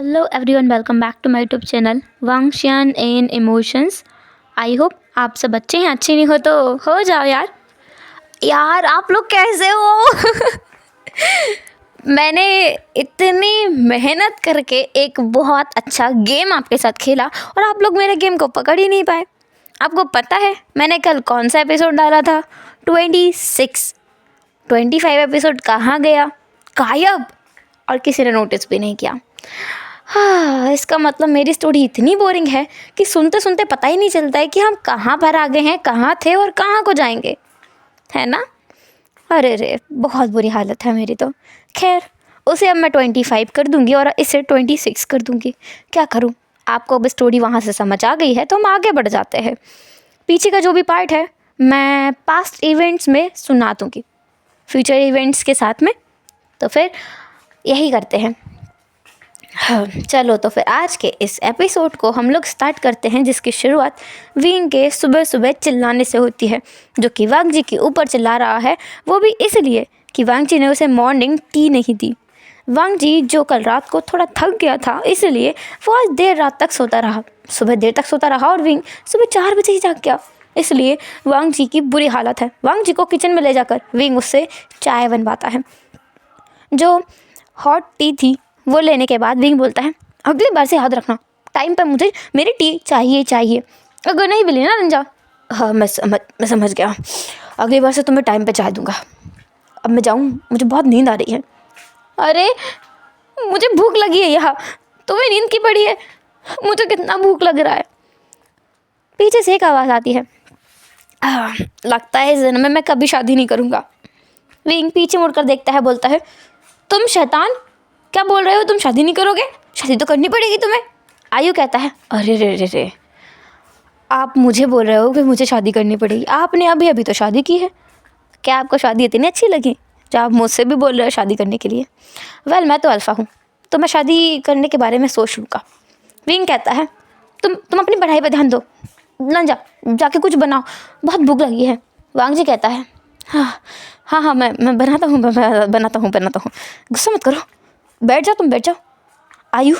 Hello everyone, welcome back to my YouTube channel वांगशियान in emotions. I hope आप सब अच्छे हैं। अच्छे नहीं हो जाओ यार। यार आप लोग कैसे हो? मैंने इतनी मेहनत करके एक बहुत अच्छा गेम आपके साथ खेला और आप लोग मेरे गेम को पकड़ ही नहीं पाए। आपको पता है मैंने कल कौन सा एपिसोड डाला था? 26। 25 एपिसोड कहाँ गया? गायब। और किसी ने नोटिस भी नहीं किया। हाँ, इसका मतलब मेरी स्टोरी इतनी बोरिंग है कि सुनते सुनते पता ही नहीं चलता है कि हम कहाँ पर आ गए हैं, कहाँ थे और कहाँ को जाएंगे, है ना? अरे रे, बहुत बुरी हालत है मेरी तो। खैर, उसे अब मैं 25 कर दूंगी और इसे 26 कर दूंगी। क्या करूँ? आपको अब स्टोरी वहाँ से समझ आ गई है तो हम आगे बढ़ जाते हैं। पीछे का जो भी पार्ट है मैं पास्ट इवेंट्स में सुना दूँगी, फ्यूचर इवेंट्स के साथ में। तो फिर यही करते हैं। हाँ, चलो तो फिर आज के इस एपिसोड को हम लोग स्टार्ट करते हैं, जिसकी शुरुआत विंग के सुबह सुबह चिल्लाने से होती है, जो कि वांग जी के ऊपर चिल्ला रहा है। वो भी इसलिए कि वांग जी ने उसे मॉर्निंग टी नहीं दी। वांग जी जो कल रात को थोड़ा थक गया था, इसलिए वो आज देर रात तक सोता रहा, सुबह देर तक सोता रहा और विंग सुबह 4 बजे ही जाग गया। इसलिए वांग जी की बुरी हालत है। वांग जी को किचन में ले जाकर विंग उससे चाय बनवाता है। जो हॉट टी थी वो लेने के बाद विंग बोलता है, अगली बार से याद रखना, टाइम पर मुझे मेरी टी चाहिए। अगर नहीं मिली ना रंजा। हाँ, मैं समझ गया। अगली बार से तुम्हें टाइम पे चाय दूंगा। अब मैं जाऊँ, मुझे बहुत नींद आ रही है। अरे मुझे भूख लगी है यहाँ, तुम्हें नींद की पड़ी है? मुझे कितना भूख लग रहा है। पीछे से एक आवाज़ आती है, लगता है इस जन्म में मैं कभी शादी नहीं करूँगा। विंग पीछे मुड़कर देखता है, बोलता है, तुम शैतान, क्या बोल रहे हो? तुम शादी नहीं करोगे? शादी तो करनी पड़ेगी तुम्हें। आयु कहता है, अरे रे रे रे, आप मुझे बोल रहे हो कि मुझे शादी करनी पड़ेगी? आपने अभी अभी तो शादी की है। क्या आपको शादी इतनी अच्छी लगी जो आप मुझसे भी बोल रहे हो शादी करने के लिए? वेल, मैं तो अल्फ़ा हूँ, तो मैं शादी करने के बारे में सोच लूँगा। विंग कहता है, तुम अपनी पढ़ाई पर ध्यान दो ना, जाके कुछ बनाओ, बहुत भूख लगी है। वांग जी कहता है, हाँ, मैं बनाता हूँ। गुस्सा मत करो, बैठ जाओ, तुम बैठ जाओ। आयु,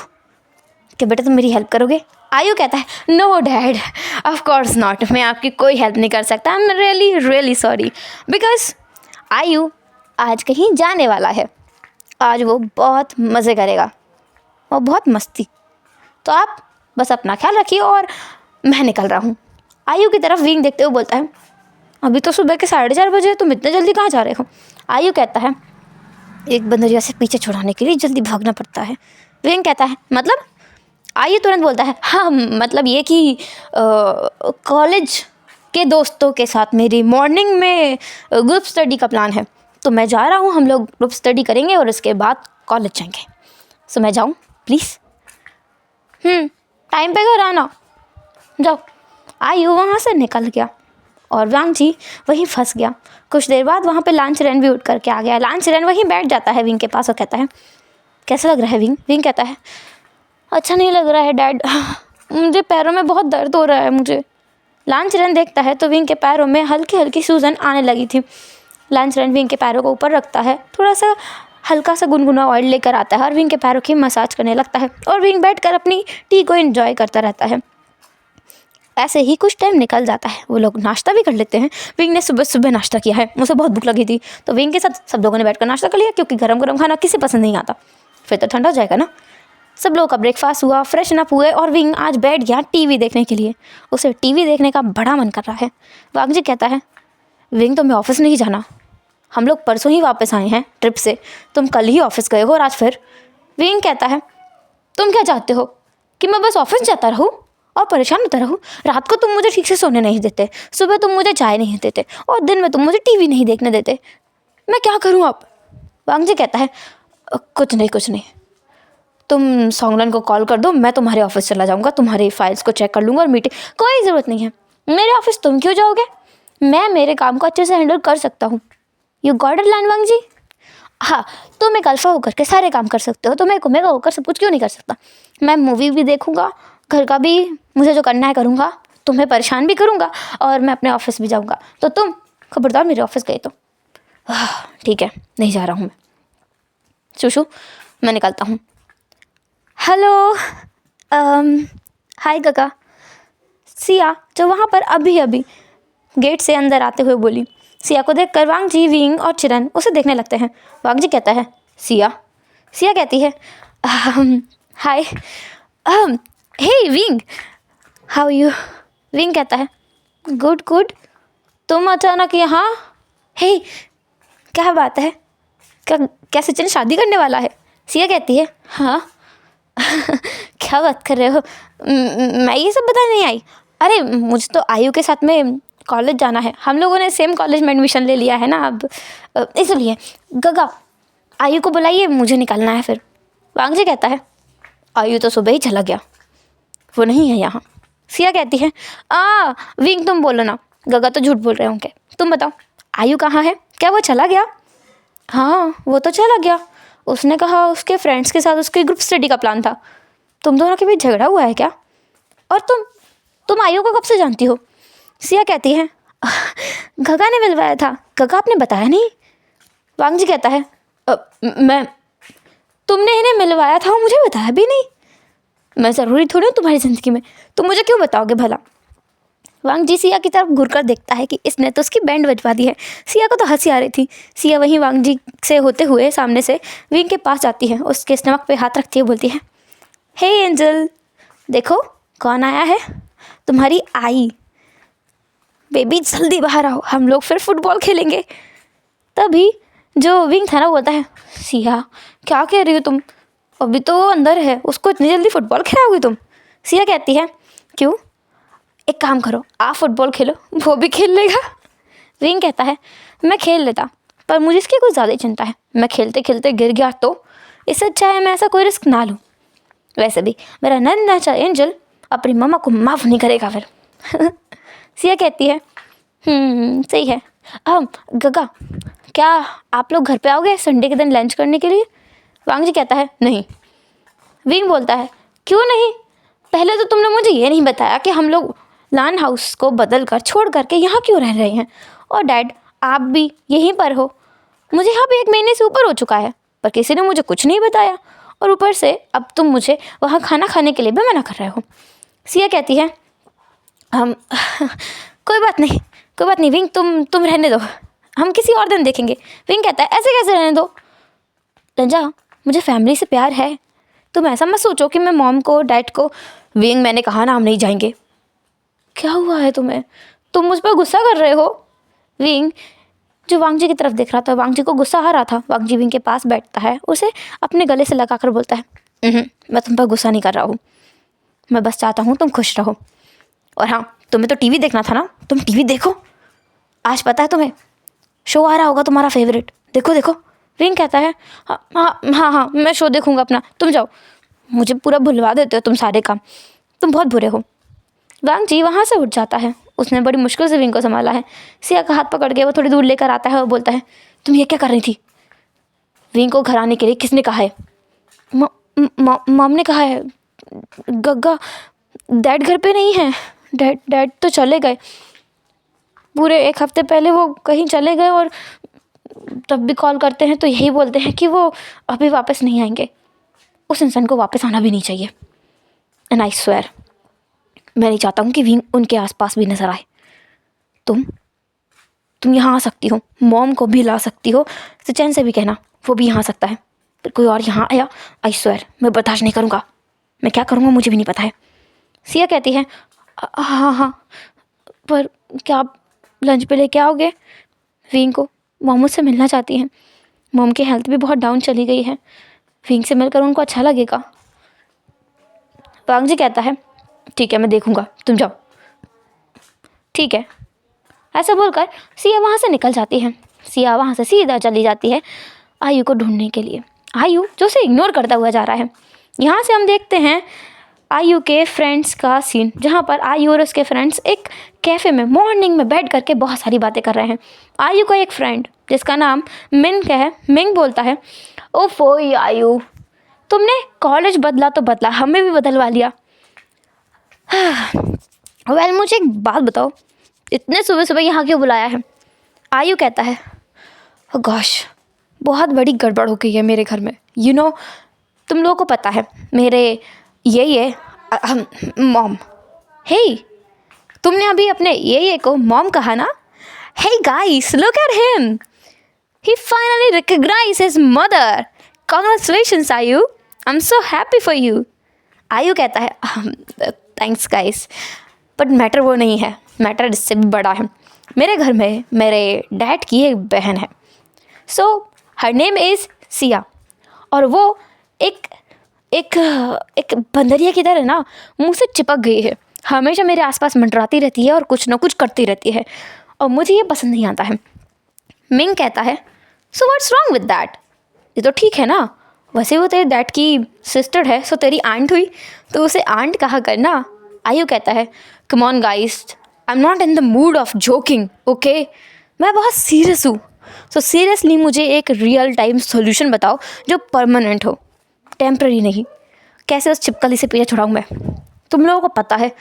क्या बेटा तुम मेरी हेल्प करोगे? आयु कहता है, no dad, of course not, मैं आपकी कोई हेल्प नहीं कर सकता। I am really sorry, because Ayu आज कहीं जाने वाला है। आज वो बहुत मज़े करेगा, वो बहुत मस्ती। तो आप बस अपना ख्याल रखिए और मैं निकल रहा हूँ। आयु की तरफ विंग देखते हुए बोलता है, अभी तो सुबह के 4:30 बजे, तुम इतने जल्दी कहाँ जा रहे हो? आयु कहता है, एक बंदरिया से पीछे छुड़ाने के लिए जल्दी भागना पड़ता है। विंग कहता है, मतलब? आयु तुरंत बोलता है, हाँ, मतलब ये कि कॉलेज के दोस्तों के साथ मेरी मॉर्निंग में ग्रुप स्टडी का प्लान है, तो मैं जा रहा हूँ। हम लोग ग्रुप स्टडी करेंगे और उसके बाद कॉलेज जाएंगे। सो मैं जाऊँ प्लीज़? टाइम पे घर आना, जाओ। आयु वहाँ से निकल गया और वांग जी वहीं फंस गया। कुछ देर बाद वहाँ पे लांच रेन भी उठ करके आ गया। लांच रेन वहीं बैठ जाता है विंग के पास और कहता है, कैसा लग रहा है विंग? विंग कहता है, अच्छा नहीं लग रहा है डैड, मुझे पैरों में बहुत दर्द हो रहा है मुझे। लांच रेन देखता है तो विंग के पैरों में हल्की हल्की सूजन आने लगी थी। लांच रेन विंग के पैरों को ऊपर रखता है, थोड़ा सा हल्का सा गुनगुना ऑयल लेकर आता है और विंग के पैरों की मसाज करने लगता है और विंग बैठकर अपनी टी को एंजॉय करता रहता है। ऐसे ही कुछ टाइम निकल जाता है। वो लोग नाश्ता भी कर लेते हैं। विंग ने सुबह सुबह नाश्ता किया है, उसे बहुत भूख लगी थी, तो विंग के साथ सब लोगों ने बैठकर नाश्ता कर लिया, क्योंकि गरम गरम खाना किसे पसंद नहीं आता, फिर तो ठंडा हो जाएगा ना। सब लोगों का ब्रेकफास्ट हुआ, फ्रेशन अप हुए और विंग आज बैठ गया टीवी देखने के लिए। उसे टीवी देखने का बड़ा मन कर रहा है। वांग जी कहता है, विंग तुम्हें ऑफिस नहीं जाना, हम लोग परसों ही वापस आए हैं ट्रिप से, तुम कल ही ऑफिस गए हो और आज फिर। विंग कहता है, तुम क्या चाहते हो कि मैं बस ऑफिस जाता रहूँ और परेशान होता रहूँ? रात को तुम मुझे ठीक से सोने नहीं देते, सुबह तुम मुझे चाय नहीं देते और दिन में तुम मुझे टीवी नहीं देखने देते, मैं क्या करूँ अब? वांग जी कहता है, कुछ नहीं, तुम सोंगलन को कॉल कर दो, मैं तुम्हारे ऑफिस चला जाऊँगा, तुम्हारी फाइल्स को चेक कर लूँगा और मीटिंग, कोई ज़रूरत नहीं है। मेरे ऑफिस तुम क्यों जाओगे? मैं मेरे काम को अच्छे से हैंडल कर सकता हूँ। यू गॉट इट लैंड वांग जी? हाँ, तुम एक अल्फा होकर के सारे काम कर सकते हो, तो मैं एक ओमेगा होकर सब कुछ क्यों नहीं कर सकता? मैं मूवी भी देखूंगा, घर का भी मुझे जो करना है करूँगा, तुम्हें परेशान भी करूँगा और मैं अपने ऑफिस भी जाऊँगा। तो तुम खबरदार मेरे ऑफिस गए तो। ठीक है, नहीं जा रहा हूँ मैं। शूशू, मैं निकलता हूँ। हेलो। हाय गगा। सिया जो वहाँ पर अभी अभी गेट से अंदर आते हुए बोली। सिया को देखकर वांग जी, विंग और चिरन उसे देखने लगते हैं। वांग जी कहता है सिया। सिया कहती है हाय। हे विंग, हाउ यू। विंग कहता है गुड गुड। तुम अचानक यहाँ? हे क्या बात है, क्या क्या सचिन शादी करने वाला है? सिया कहती है हाँ। क्या बात कर रहे हो, मैं ये सब बताने नहीं आई। अरे मुझे तो आयु के साथ में कॉलेज जाना है, हम लोगों ने सेम कॉलेज में एडमिशन ले लिया है ना अब, इसलिए। गगा आयु को बुलाइए, मुझे निकलना है फिर। वांग जी कहता है आयु तो सुबह ही चला गया, वो नहीं है यहाँ। सिया कहती है विंग तुम बोलो ना, गगा तो झूठ बोल रहे होंगे। तुम बताओ आयु कहाँ है, क्या वो चला गया? हाँ वो तो चला गया, उसने कहा उसके फ्रेंड्स के साथ उसके ग्रुप स्टडी का प्लान था। तुम दोनों के बीच झगड़ा हुआ है क्या? और तुम आयु को कब से जानती हो? सिया कहती है गगा ने मिलवाया था, गगा आपने बताया नहीं। वांग जी कहता है मैं, तुमने इन्हें मिलवाया था और मुझे बताया भी नहीं? मैं ज़रूरी थोड़ी हूँ तुम्हारी ज़िंदगी में, तुम मुझे क्यों बताओगे भला? वांग जी सिया की तरफ घुरकर देखता है कि इसने तो उसकी बैंड बजवा दी है। सिया को तो हंसी आ रही थी। सिया वहीं वांग जी से होते हुए सामने से विंग के पास जाती है, उसके स्टमक पे हाथ रखती है, बोलती है हे एंजल, देखो कौन आया है, तुम्हारी आई। बेबी जल्दी बाहर आओ, हम लोग फिर फुटबॉल खेलेंगे। तभी जो विंग था ना वो बोलता है सिया क्या कह रही हो तुम, अभी तो वो अंदर है, उसको इतनी जल्दी फुटबॉल खिलाओगी तुम? सिया कहती है क्यों, एक काम करो आप फुटबॉल खेलो, वो भी खेल लेगा। विंग कहता है मैं खेल लेता, पर मुझे इसकी कुछ ज़्यादा ही चिंता है, मैं खेलते खेलते गिर गया तो, इससे अच्छा है मैं ऐसा कोई रिस्क ना लूँ। वैसे भी मेरा नन्हा एंजल अपनी मम्मा को माफ़ नहीं करेगा फिर। सिया कहती है सही है। गगा क्या आप लोग घर पे आओगे संडे के दिन लंच करने के लिए? वांग जी कहता है नहीं। विंग बोलता है क्यों नहीं, पहले तो तुमने मुझे ये नहीं बताया कि हम लोग लान हाउस को बदल कर छोड़ करके यहाँ क्यों रह रहे हैं, और डैड आप भी यहीं पर हो, मुझे यहाँ पे 1 महीने से ऊपर हो चुका है, पर किसी ने मुझे कुछ नहीं बताया, और ऊपर से अब तुम मुझे वहाँ खाना खाने के लिए भी मना कर रहे हो। सिया कहती है हम कोई बात नहीं, कोई बात नहीं विंग, तुम रहने दो, हम किसी और दिन देखेंगे। विंग कहता है ऐसे कैसे रहने दो, रंजा मुझे फैमिली से प्यार है, तुम ऐसा मत सोचो कि मैं मॉम को डैड को। विंग मैंने कहा ना हम नहीं जाएंगे। क्या हुआ है तुम्हें, तुम मुझ पर गुस्सा कर रहे हो? विंग जो वांग जी की तरफ देख रहा था, वांग जी को गुस्सा आ रहा था। वांग जी विंग के पास बैठता है, उसे अपने गले से लगाकर बोलता है मैं तुम पर गुस्सा नहीं कर रहा हूँ, मैं बस चाहता हूँ तुम खुश रहो। और हाँ तुम्हें तो टीवी देखना था ना, तुम टीवी देखो, आज पता है तुम्हें शो आ रहा होगा तुम्हारा फेवरेट, देखो देखो। विंग कहता है हाँ हाँ हाँ हाँ मैं शो देखूँगा अपना, तुम जाओ, मुझे पूरा भुलवा देते हो तुम सारे काम, तुम बहुत बुरे हो। वांग जी वहाँ से उठ जाता है, उसने बड़ी मुश्किल से विंग को संभाला है। सिया का हाथ पकड़ के वो थोड़ी दूर लेकर आता है और बोलता है तुम ये क्या कर रही थी? विंग को घर आने के लिए किसने कहा है? मॉम ने कहा है। गग्गा डैड घर पे नहीं है, डैड तो चले गए, पूरे 1 हफ्ते पहले वो कहीं चले गए, और तब भी कॉल करते हैं तो यही बोलते हैं कि वो अभी वापस नहीं आएंगे। उस इंसान को वापस आना भी नहीं चाहिए, एंड आई स्वेयर मैं नहीं चाहता हूँ कि विंग उनके आसपास भी नजर आए। तुम यहाँ आ सकती हो, मॉम को भी ला सकती हो, सचैन से भी कहना वो भी यहाँ आ सकता है, पर कोई और यहाँ आया आई स्वेयर मैं बर्दाश्त नहीं करूँगा, मैं क्या करूँगा मुझे भी नहीं पता है। सिया कहती है हाँ हाँ, पर क्या आप लंच पे लेके आओगे विंग को? मॉम मुझसे मिलना चाहती हैं, मॉम की हेल्थ भी बहुत डाउन चली गई है, विंग से मिलकर उनको अच्छा लगेगा। वांग जी कहता है ठीक है मैं देखूँगा, तुम जाओ। ठीक है, ऐसा बोलकर सिया वहाँ से निकल जाती है। सिया वहाँ से सीधा चली जाती है आयु को ढूंढने के लिए। आयु जो उसे इग्नोर करता हुआ जा रहा है। यहाँ से हम देखते हैं आयु के फ्रेंड्स का सीन, जहाँ पर आयु और उसके फ्रेंड्स एक कैफ़े में मॉर्निंग में बैठ करके बहुत सारी बातें कर रहे हैं। आयु का एक फ्रेंड जिसका नाम मिंग है, मिंग बोलता है ओफो आयु तुमने कॉलेज बदला तो बदला, हमें भी बदलवा लिया। वेल मुझे एक बात बताओ, इतने सुबह सुबह यहाँ क्यों बुलाया है? आयु कहता है गॉश बहुत बड़ी गड़बड़ हो गई है मेरे घर में, यू नो तुम लोगों को पता है मेरे ये मॉम, हे तुमने अभी अपने ये को मॉम कहा ना? Hey guys, look at him, he finally recognized his mother. Congratulations आयु, I'm so happy for you. आयु कहता है थैंक्स गाइस, बट मैटर वो नहीं है, मैटर इससे भी बड़ा है। मेरे घर में मेरे डैड की एक बहन है, सो हर नेम इज़ सिया, और वो एक एक एक बंदरिया की तरह ना मुँह से चिपक गई है, हमेशा मेरे आसपास मंडराती रहती है और कुछ ना कुछ करती रहती है, और मुझे ये पसंद नहीं आता है। मिंग कहता है so what's wrong with that? ये तो ठीक है ना, वैसे वो तेरे डैड की सिस्टर है, सो तेरी आंट हुई तो उसे आंट कहा करना। आयु कहता है come on guys, I am not in the mood off joking, okay, मैं बहुत सीरियस हूँ, सो सीरियसली मुझे एक रियल टाइम सोल्यूशन बताओ जो परमानेंट हो, टेम्प्रेरी नहीं। कैसे उस छिपकली से पीछे छुड़ाऊँ मैं? तुम लोगों को पता है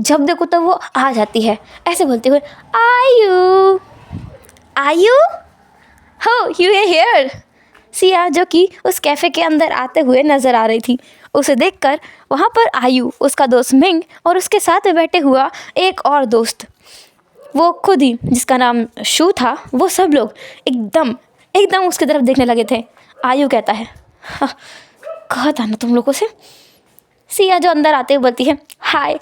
जब देखो तब वो आ जाती है ऐसे बोलते हुए, आयु आयु हो यू आर हियर। सिया जो कि उस कैफ़े के अंदर आते हुए नज़र आ रही थी, उसे देखकर वहाँ पर आयु, उसका दोस्त मिंग और उसके साथ में बैठे हुआ एक और दोस्त, वो खुद ही जिसका नाम शू था, वो सब लोग एकदम एकदम उसकी तरफ देखने लगे थे। आयु कहता है हाँ, कहा था ना तुम लोगों से। सिया जो अंदर आते हुए बोलती है हाय,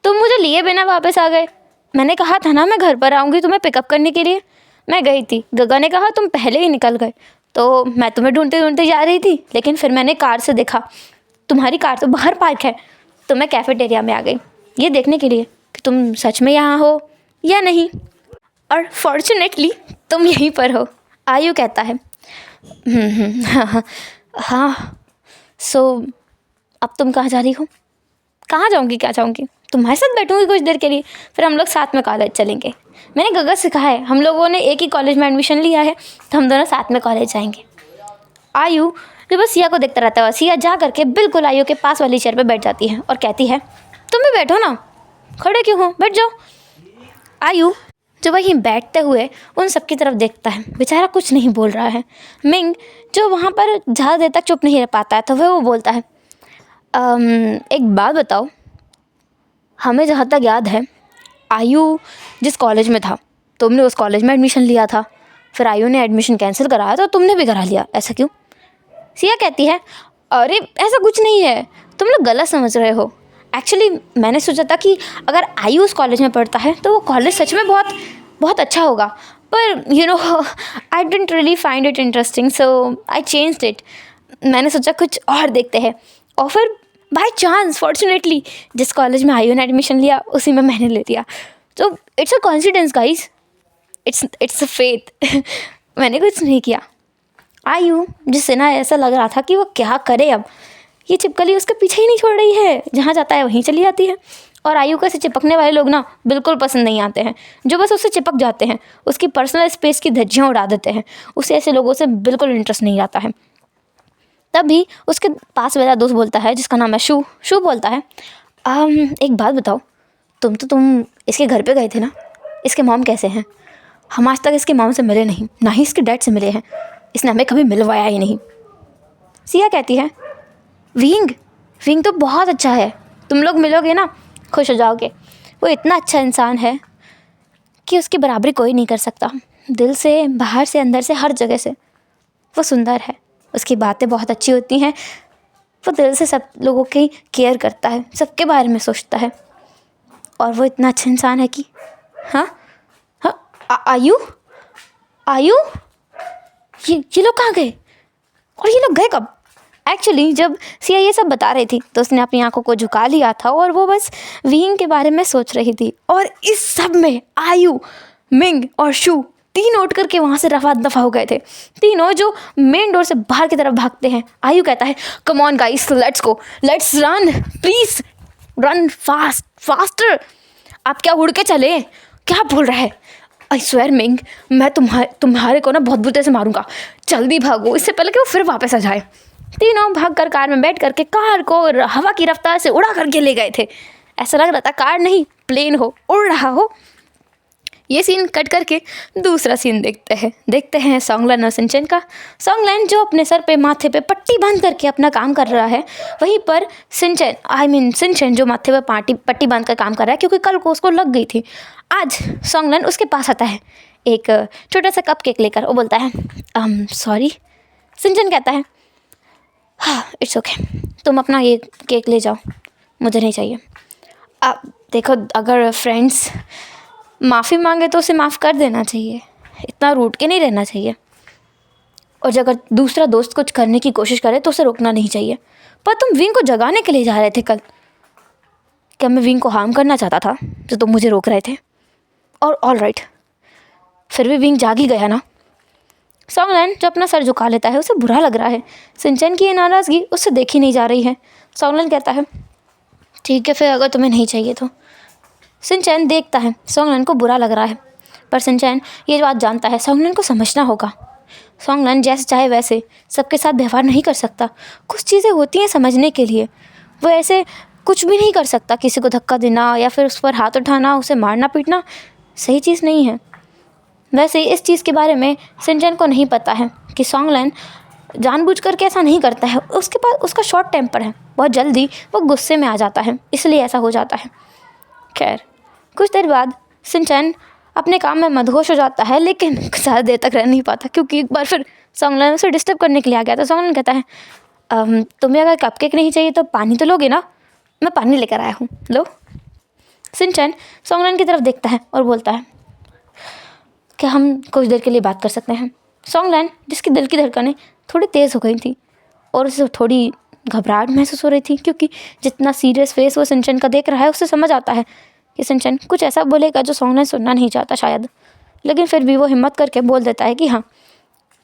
तुम मुझे लिए बिना वापस आ गए, मैंने कहा था ना मैं घर पर आऊँगी तुम्हें पिकअप करने के लिए। मैं गई थी, गगा ने कहा तुम पहले ही निकल गए, तो मैं तुम्हें ढूंढते ढूंढते जा रही थी, लेकिन फिर मैंने कार से देखा तुम्हारी कार तो बाहर पार्क है, तो मैं कैफ़ेटेरिया में आ गई ये देखने के लिए कि तुम सच में यहाँ हो या नहीं, और फॉर्चुनेटली तुम यहीं पर हो। आयु कहता है हाँ, सो अब तुम कहाँ जा रही हो? कहाँ जाऊँगी, क्या जाऊँगी, तुम्हारे साथ बैठूँगी कुछ देर के लिए, फिर हम लोग साथ में कॉलेज चलेंगे। मैंने गगा से कहा है, हम लोगों ने एक ही कॉलेज में एडमिशन लिया है, तो हम दोनों साथ में कॉलेज जाएंगे। आयु जो बस सिया को देखता रहता है, सिया जा करके बिल्कुल आयु के पास वाली चेयर पे बैठ जाती है और कहती है तुम भी बैठो ना, खड़े क्यों हो, बैठ जाओ। आयु जो वहीं बैठते हुए उन सब की तरफ देखता है, बेचारा कुछ नहीं बोल रहा है। मिंग जो वहाँ पर ज़्यादा देर तक चुप नहीं रह पाता है, तो वो बोलता है एक बात बताओ, हमें जहाँ तक याद है आयु जिस कॉलेज में था तुमने उस कॉलेज में एडमिशन लिया था, फिर आयु ने एडमिशन कैंसिल कराया तो तुमने भी करा लिया, ऐसा क्यों? सिया कहती है अरे ऐसा कुछ नहीं है, तुम लोग गलत समझ रहे हो। एक्चुअली मैंने सोचा था कि अगर आयु उस कॉलेज में पढ़ता है तो वो कॉलेज सच में बहुत बहुत अच्छा होगा, पर you know I didn't really find it interesting, so I changed it. मैंने सोचा कुछ और देखते हैं, और फिर बाय चांस फॉर्चुनेटली जिस कॉलेज में आयु ने एडमिशन लिया उसी में मैंने ले लिया, तो it's a coincidence guys, it's a faith. मैंने कुछ नहीं किया। आयु जिससे ना ऐसा लग रहा था कि वो क्या करे, अब ये छिपकली उसके पीछे ही नहीं छोड़ रही है, जहाँ जाता है वहीं चली जाती है। और आयु को ऐसे चिपकने वाले लोग ना बिल्कुल पसंद नहीं आते हैं, जो बस उससे चिपक जाते हैं, उसकी पर्सनल स्पेस की धज्जियाँ उड़ा देते हैं, उसे ऐसे लोगों से बिल्कुल इंटरेस्ट नहीं आता है। तभी उसके पास मेरा दोस्त बोलता है जिसका नाम है शू। शू बोलता है एक बात बताओ, तुम इसके घर पे गए थे ना, इसके मॉम कैसे हैं? हम आज तक इसके मॉम से मिले नहीं, ना ही इसके डैड से मिले हैं, इसने हमें कभी मिलवाया ही नहीं। सिया कहती है विंग तो बहुत अच्छा है, तुम लोग मिलोगे ना खुश हो जाओगे, वो इतना अच्छा इंसान है कि उसकी बराबरी कोई नहीं कर सकता, दिल से, बाहर से, अंदर से, हर जगह से वो सुंदर है, उसकी बातें बहुत अच्छी होती हैं, वो दिल से सब लोगों की केयर करता है, सबके बारे में सोचता है, और वो इतना अच्छा इंसान है कि हाँ आयु ये लोग कहाँ गए, और ये लोग गए कब? एक्चुअली जब सिया ये सब बता रही थी तो उसने अपनी आंखों को झुका लिया था और वो बस विंग के बारे में सोच रही थी, और इस सब में आयु, मिंग और शू तीनों उठ करके वहाँ से रफा दफा हो गए थे, तीनों जो मेन डोर से बाहर की तरफ भागते हैं। आयु कहता है come on guys, let's go, let's run, please run faster. आप क्या उड़ के चले, क्या बोल रहा है? आई स्वेयर मिंग, मैं तुम्हारे को ना बहुत बुरे से मारूंगा, जल्दी भागो इससे पहले कि वो फिर वापस आ जाए। तीनों भाग कर कार में बैठ करके कार को हवा की रफ्तार से उड़ा करके ले गए थे, ऐसा लग रहा था कार नहीं प्लेन हो, उड़ रहा हो। ये सीन कट करके दूसरा सीन देखते हैं सॉन्गलन और सिंचन का। सॉन्गलन जो अपने सर पे माथे पे पट्टी बांध करके अपना काम कर रहा है, वहीं पर सिंचन जो माथे पे पट्टी बांध कर काम कर रहा है, क्योंकि कल को उसको लग गई थी। आज सॉन्गलन उसके पास आता है एक छोटा सा कप केक लेकर। वो बोलता है सॉरी। सिंचन कहता है हाँ इट्स ओके, तुम अपना ये केक ले जाओ, मुझे नहीं चाहिए। आप देखो, अगर फ्रेंड्स माफ़ी मांगे तो उसे माफ़ कर देना चाहिए, इतना रूठ के नहीं रहना चाहिए। और अगर दूसरा दोस्त कुछ करने की कोशिश करे तो उसे रोकना नहीं चाहिए। पर तुम विंग को जगाने के लिए जा रहे थे कल। क्या मैं विंग को हार्म करना चाहता था तो तुम मुझे रोक रहे थे? और ऑल राइट, फिर भी विंग जाग ही गया ना। सॉन्गलन जो अपना सर झुका लेता है, उसे बुरा लग रहा है। सिंचन की ये नाराज़गी उससे देखी नहीं जा रही है। सॉन्गलन कहता है ठीक है फिर, अगर तुम्हें नहीं चाहिए तो। सिंचन देखता है सॉन्गलन को बुरा लग रहा है, पर सिंचन ये बात जानता है सॉन्गलन को समझना होगा। सॉन्गलन जैसे चाहे वैसे सबके साथ व्यवहार नहीं कर सकता। कुछ चीज़ें होती हैं समझने के लिए। वो ऐसे कुछ भी नहीं कर सकता। किसी को धक्का देना या फिर उस पर हाथ उठाना, उसे मारना पीटना सही चीज़ नहीं है। वैसे इस चीज़ के बारे में सिंचन को नहीं पता है कि सॉन्गलन जानबूझकर के ऐसा नहीं करता है। उसके पास उसका शॉर्ट टेम्पर है, बहुत जल्दी वो गुस्से में आ जाता है, इसलिए ऐसा हो जाता है। खैर, कुछ देर बाद सिंचन अपने काम में मदहोश हो जाता है, लेकिन ज़्यादा देर तक रह नहीं पाता, क्योंकि एक बार फिर सॉन्गलन उसे डिस्टर्ब करने के लिए आ गया। तो सॉन्गलन कहता है तुम्हें अगर कपकेक नहीं चाहिए तो पानी तो लोगे ना? मैं पानी लेकर आया हूँ, लो। सिंचन सॉन्गलन की तरफ देखता है और बोलता है क्या हम कुछ देर के लिए बात कर सकते हैं? सॉन्गलन, जिसकी दिल की धड़कनें थोड़ी तेज़ हो गई थी और उसे थोड़ी घबराहट महसूस हो रही थी, क्योंकि जितना सीरियस फेस वो सिंचन का देख रहा है, उससे समझ आता है कि सिंचन कुछ ऐसा बोलेगा जो सॉन्गलन सुनना नहीं चाहता शायद। लेकिन फिर भी वो हिम्मत करके बोल देता है कि हाँ,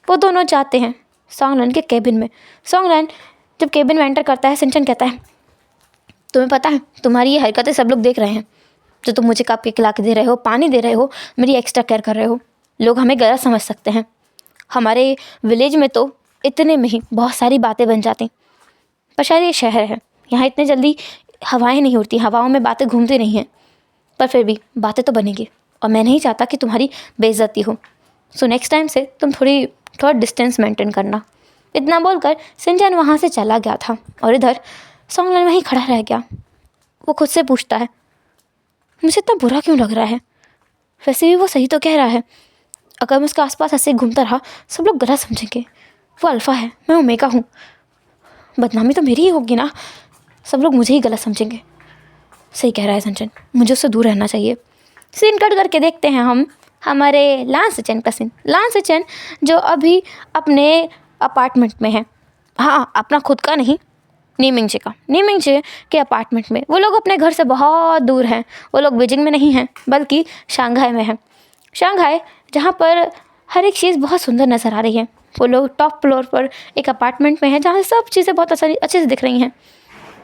वो दोनों जाते हैं सॉन्गलन के केबिन में। सॉन्गलन जब केबिन में एंटर करता है, सिंचन कहता है तुम्हें पता है तुम्हारी ये हरकतें सब लोग देख रहे हैं। जो तुम मुझे कप केक खिला के दे रहे हो, पानी दे रहे हो, मेरी एक्स्ट्रा केयर कर रहे हो, लोग हमें गलत समझ सकते हैं। हमारे विलेज में तो इतने में ही बहुत सारी बातें बन जाती, पर शायद ये शहर है, यहाँ इतने जल्दी हवाएं नहीं उड़ती, हवाओं में बातें घूमती नहीं हैं। पर फिर भी बातें तो बनेंगी, और मैं नहीं चाहता कि तुम्हारी बेइज्जती हो। सो नेक्स्ट टाइम से तुम थोड़ा डिस्टेंस मेंटेन करना। इतना बोलकर सिंचन वहाँ से चला गया था, और इधर सॉन्गलन वहीं खड़ा रह गया। वो खुद से पूछता है मुझे इतना बुरा क्यों लग रहा है? वैसे भी वो सही तो कह रहा है। अगर मैं उसके आसपास ऐसे घूमता रहा, सब लोग गलत समझेंगे। वो अल्फ़ा है, मैं ओमेगा हूँ, बदनामी तो मेरी ही होगी ना, सब लोग मुझे ही गलत समझेंगे। सही कह रहा है सिंचन, मुझे उससे दूर रहना चाहिए। सीन कट करके देखते हैं हम हमारे लान सिचन का सीन। लान सिचन जो अभी अपने अपार्टमेंट में है, हाँ अपना खुद का नहीं, नीमिंगजे के अपार्टमेंट में। वो लोग अपने घर से बहुत दूर हैं। वो लोग बीजिंग में नहीं हैं, बल्कि शंघाई में हैं। शंघाई जहाँ पर हर एक चीज़ बहुत सुंदर नज़र आ रही है। वो लोग टॉप फ्लोर पर एक अपार्टमेंट में हैं, जहाँ से सब चीज़ें बहुत अच्छे से दिख रही हैं।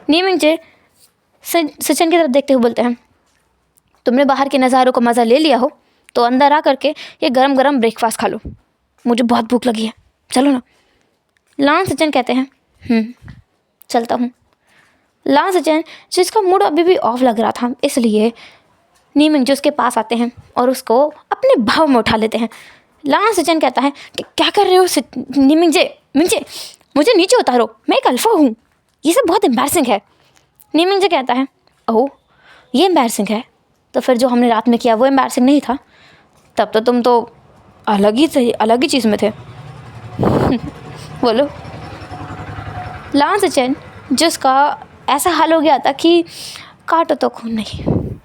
नीमिंगजे सिचन की तरफ देखते हुए बोलते हैं तुमने बाहर के नज़ारों का मज़ा ले लिया हो तो अंदर आ करके ये गरम गरम ब्रेकफास्ट खा लो, मुझे बहुत भूख लगी है, चलो ना। लान सिचन कहते हैं चलता हूँ। लान सिचन जिसका मूड अभी भी ऑफ लग रहा था, इसलिए नीमिंगजे उसके पास आते हैं और उसको अपने भाव में उठा लेते हैं। लान सिचन कहता है कि क्या कर रहे हो नीमिंगजे, मुझे नीचे उतारो, मैं एक अल्फ़ा हूँ, ये सब बहुत एम्बैरसिंग है। नीमिंगजे कहता है ओह ये एम्बैरसिंग है, तो फिर जो हमने रात में किया वो एम्बैरसिंग नहीं था? तब तो तुम तो अलग ही चीज़ में थे। बोलो। लान सिचन जिसका ऐसा हाल हो गया था कि काटो तो खून नहीं,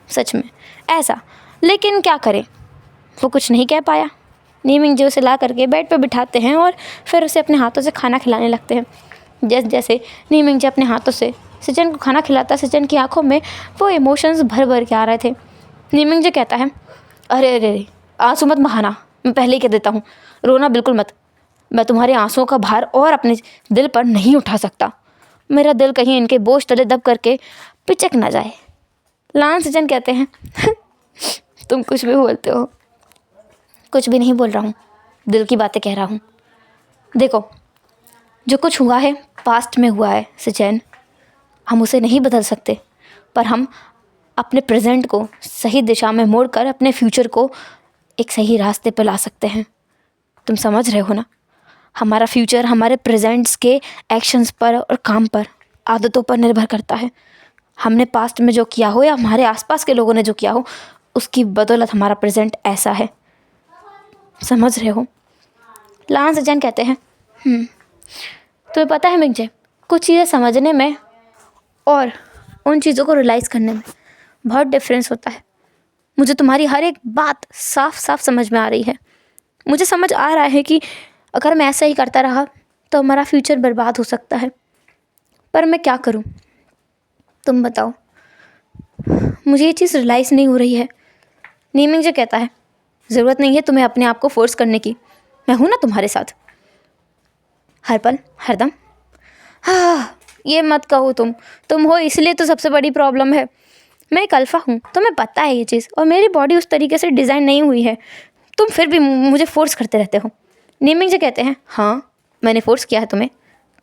सच में ऐसा, लेकिन क्या करें, वो कुछ नहीं कह पाया। नीमिंगजे उसे ला करके बेड पर बिठाते हैं और फिर उसे अपने हाथों से खाना खिलाने लगते हैं। जैसे जैसे नीमिंगजे अपने हाथों से सिचन को खाना खिलाता, सिचन की आंखों में वो इमोशंस भर भर के आ रहे थे। नीमिंगजे कहता है अरे आंसू मत बहाना, मैं पहले ही कह देता हूँ, रोना बिल्कुल मत, मैं तुम्हारे आंसुओं का भार और अपने दिल पर नहीं उठा सकता, मेरा दिल कहीं इनके बोझ तले दब करके पिचक ना जाए। लान सिचन कहते हैं तुम कुछ भी बोलते हो। कुछ भी नहीं बोल रहा हूँ, दिल की बातें कह रहा हूँ। देखो जो कुछ हुआ है पास्ट में हुआ है सिचन, हम उसे नहीं बदल सकते, पर हम अपने प्रेजेंट को सही दिशा में मोड़कर अपने फ्यूचर को एक सही रास्ते पर ला सकते हैं। तुम समझ रहे हो ना? हमारा फ्यूचर हमारे प्रेजेंट्स के एक्शंस पर और काम पर, आदतों पर निर्भर करता है। हमने पास्ट में जो किया हो या हमारे आसपास के लोगों ने जो किया हो, उसकी बदौलत हमारा प्रेजेंट ऐसा है। समझ रहे हो? लांस जैन कहते हैं तुम्हें पता है मिंजे, कुछ चीज़ें समझने में और उन चीज़ों को रियलाइज़ करने में बहुत डिफरेंस होता है। मुझे तुम्हारी हर एक बात साफ साफ समझ में आ रही है। मुझे समझ आ रहा है कि अगर मैं ऐसा ही करता रहा तो हमारा फ्यूचर बर्बाद हो सकता है। पर मैं क्या करूं? तुम बताओ। मुझे ये चीज़ रियलाइज़ नहीं हो रही है। नीमिंग जो कहता है ज़रूरत नहीं है तुम्हें अपने आप को फोर्स करने की, मैं हूं ना तुम्हारे साथ हर पल हरदम। हाँ, ये मत कहो। तुम हो इसलिए तो सबसे बड़ी प्रॉब्लम है। मैं एक अल्फ़ा हूँ, तुम्हें पता है ये चीज़, और मेरी बॉडी उस तरीके से डिज़ाइन नहीं हुई है। तुम फिर भी मुझे फोर्स करते रहते हो। नीमिंग जो कहते हैं हाँ, मैंने फ़ोर्स किया है तुम्हें।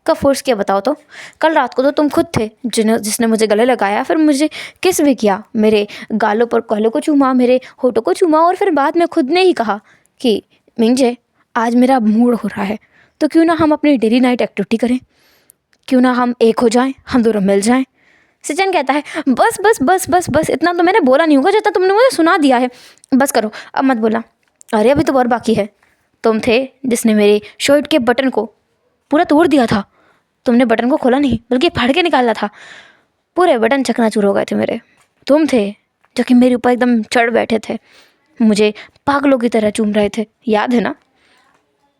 कब फोर्स किया बताओ तो? कल रात को तो तुम खुद थे जिसने मुझे गले लगाया, फिर मुझे किस भी किया, मेरे गालों पर गालों को चूमा, मेरे होठों को चूमा, और फिर बाद में खुद ने ही कहा कि मिंजे आज मेरा मूड हो रहा है, तो क्यों ना हम अपनी डेली नाइट एक्टिविटी करें, क्यों ना हम एक हो जाएं, हम दोनों मिल जाएं। सचिन कहता है बस बस बस बस बस, इतना तो मैंने बोला नहीं होगा जितना तुमने मुझे सुना दिया है। बस करो, अब मत बोला। अरे अभी तो और बाकी है। तुम थे जिसने मेरे शर्ट के बटन को पूरा तोड़ दिया था। तुमने बटन को खोला नहीं बल्कि फाड़ के निकाला था। पूरे बटन चकनाचूर हो गए थे मेरे। तुम थे जो कि मेरे ऊपर एकदम चढ़ बैठे थे, मुझे पागलों की तरह चूम रहे थे, याद है ना?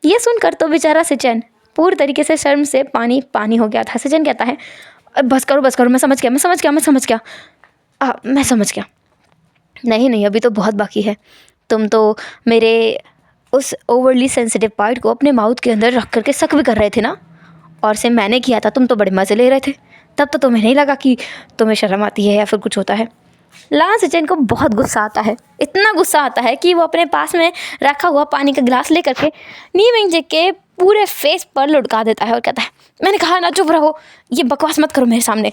ये सुनकर तो बेचारा सचिन पूरी तरीके से शर्म से पानी पानी हो गया था। सचिन कहता है बस करो बस करो, मैं समझ गया मैं समझ गया। नहीं नहीं, अभी तो बहुत बाकी है। तुम तो मेरे उस ओवरली सेंसिटिव पार्ट को अपने माउथ के अंदर रख करके शक भी कर रहे थे ना, और से मैंने किया था। तुम तो बड़े मज़े ले रहे थे। तब तो तुम्हें नहीं लगा कि तुम्हें शर्म आती है या फिर कुछ होता है। लांस सचिन को बहुत गुस्सा आता है, इतना गुस्सा आता है कि वो अपने पास में रखा हुआ पानी का गिलास लेकर के नीमिंग जी के पूरे फेस पर लुढ़का देता है और कहता है मैंने कहा ना चुप रहो, ये बकवास मत करो मेरे सामने।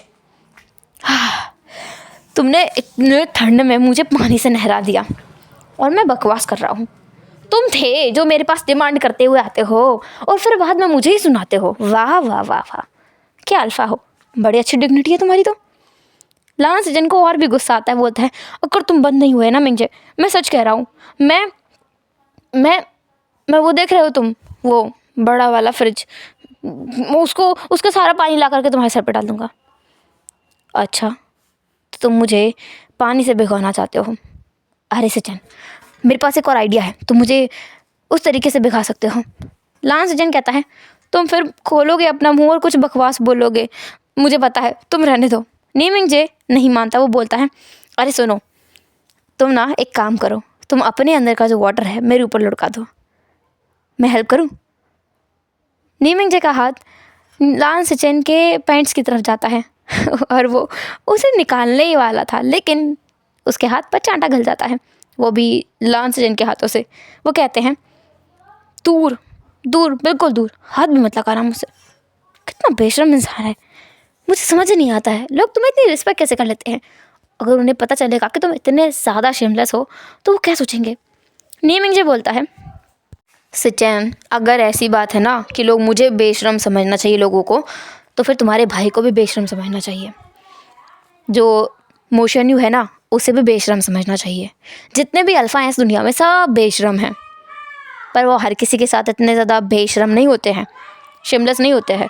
तुमने इतने ठंड में मुझे पानी से नहला दिया और मैं बकवास कर रहा हूँ। तुम थे जो मेरे पास डिमांड करते हुए आते हो और फिर बाद में मुझे ही सुनाते हो। वाह वाह वाह वाह, क्या अल्फा हो, बड़ी अच्छी डिग्निटी है तुम्हारी तो। लांस जिनको और भी गुस्सा आता है, बोलता है अगर तुम बंद नहीं हुए ना मिंजे, मैं सच कह रहा हूँ, मैं वो देख रहे हो तुम, वो बड़ा वाला फ्रिज, उसका सारा पानी ला करके तुम्हारे सर पे डाल दूँगा। अच्छा, तो तुम मुझे पानी से भिगोना चाहते हो? अरे सचिन, मेरे पास एक और आइडिया है, तुम मुझे उस तरीके से भिगा सकते हो। लांस सचिन कहता है तुम फिर खोलोगे अपना मुंह और कुछ बकवास बोलोगे, मुझे पता है, तुम रहने दो। नीमिंग जे नहीं मानता, वो बोलता है अरे सुनो, तुम ना एक काम करो, तुम अपने अंदर का जो वाटर है मेरे ऊपर लुढ़का दो, मैं हेल्प करूँ? नीमिंग जे का हाथ लांस सचिन के पैंट्स की तरफ जाता है और वो उसे निकालने ही वाला था, लेकिन उसके हाथ पर चांटा गल जाता है, वो भी लांस सचिन के हाथों से। वो कहते हैं दूर दूर, बिल्कुल दूर, हाथ भी मत लगाना मुझसे। कितना बेशर्म इंसान है, मुझे समझ नहीं आता है लोग तुम्हें इतनी रिस्पेक्ट कैसे कर लेते हैं। अगर उन्हें पता चलेगा कि तुम इतने ज़्यादा शेमलेस हो तो वो क्या सोचेंगे? नीमिंग जे बोलता है सचिन, अगर ऐसी बात है ना कि लोग मुझे बेशर्म समझना चाहिए लोगों को, तो फिर तुम्हारे भाई को भी बेशर्म समझना चाहिए। जो मोशन यू है ना, उसे भी बेशर्म समझना चाहिए। जितने भी अल्फ़ा हैं इस दुनिया में सब बेशर्म हैं, पर वो हर किसी के साथ इतने ज़्यादा बेशर्म नहीं होते हैं, शेमलेस नहीं होते हैं,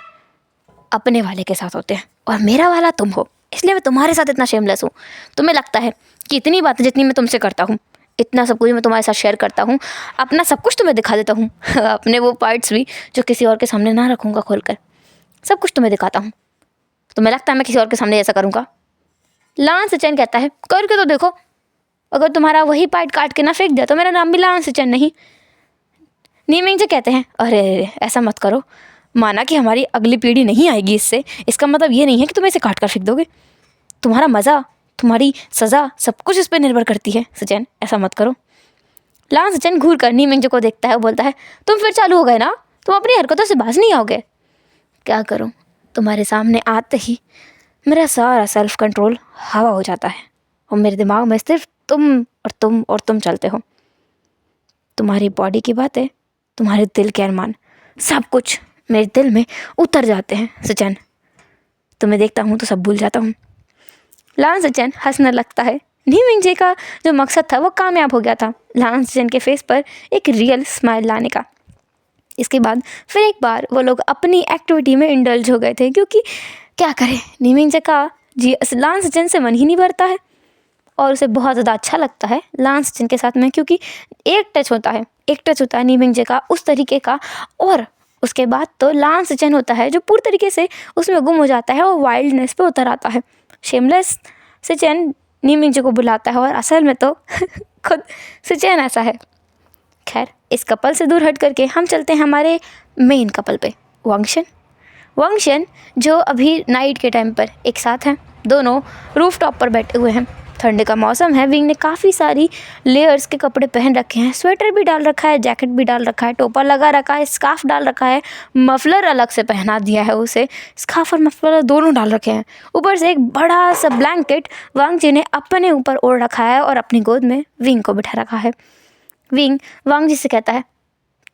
अपने वाले के साथ होते हैं। और मेरा वाला तुम हो, इसलिए मैं तुम्हारे साथ इतना शेमलेस हूँ। तुम्हें लगता है कि इतनी बातें जितनी मैं तुमसे करता हूँ, इतना सब कुछ मैं तुम्हारे साथ शेयर करता हूँ, अपना सब कुछ तुम्हें दिखा देता हूँ अपने वो पार्ट्स भी जो किसी और के सामने ना रखूँगा खोल कर, सब कुछ तुम्हें दिखाता हूँ। तुम्हें लगता है मैं किसी और के सामने ऐसा करूँगा? लांस सचिन कहता है करके तो देखो, अगर तुम्हारा वही पार्ट काट के ना फेंक दिया तो मेरा नाम भी लांस सचिन नहीं। नीमिंग जी कहते हैं अरे ऐसा मत करो, माना कि हमारी अगली पीढ़ी नहीं आएगी इससे, इसका मतलब ये नहीं है कि तुम इसे काट कर फेंक दोगे। तुम्हारा मज़ा, तुम्हारी सज़ा, सब कुछ इस पर निर्भर करती है सचिन, ऐसा मत करो। लांस सचिन घूर कर नीमिंग जी को देखता है और बोलता है तुम फिर चालू हो गए ना, तुम अपनी हरकतों से बाज नहीं आओगे। क्या करूँ, तुम्हारे सामने आते ही मेरा सारा सेल्फ कंट्रोल हवा हो जाता है और मेरे दिमाग में सिर्फ तुम और तुम और तुम चलते हो। तुम्हारी बॉडी की बातें, तुम्हारे दिल के अरमान, सब कुछ मेरे दिल में उतर जाते हैं सचिन। तुम्हें देखता हूँ तो सब भूल जाता हूँ। लान सचिन हंसने लगता है। नीमिंग जी का जो मकसद था वो कामयाब हो गया था, लान सचिन के फेस पर एक रियल स्माइल लाने का। इसके बाद फिर एक बार वो लोग अपनी एक्टिविटी में इंडल्ज हो गए थे, क्योंकि क्या करें, नीमिंग जी का जी लान सचिन से मन ही नहीं भरता है और उसे बहुत ज़्यादा अच्छा लगता है लान सचिन के साथ में, क्योंकि एक टच होता है नीमिंग जी का उस तरीके का। और उसके बाद तो लान सचिन होता है जो पूरी तरीके से उसमें गुम हो जाता है और वाइल्डनेस पे उतर आता है। शेमलेस सचिन नीमिंग जी को बुलाता है और असल में तो खुद सचिन ऐसा है। खैर, इस कपल से दूर हट करके हम चलते हैं हमारे मेन कपल पे, वांगशन जो अभी नाइट के टाइम पर एक साथ हैं। दोनों रूफ टॉप पर बैठे हुए हैं। ठंड का मौसम है। विंग ने काफ़ी सारी लेयर्स के कपड़े पहन रखे हैं, स्वेटर भी डाल रखा है, जैकेट भी डाल रखा है, टोपा लगा रखा है, स्कार्फ डाल रखा है, मफलर अलग से पहना दिया है उसे, स्कार्फ और मफलर दोनों डाल रखे हैं। ऊपर से एक बड़ा सा ब्लैंकेट वांग जी ने अपने ऊपर ओढ़ रखा है और अपनी गोद में विंग को बिठा रखा है। विंग वांग जी से कहता है,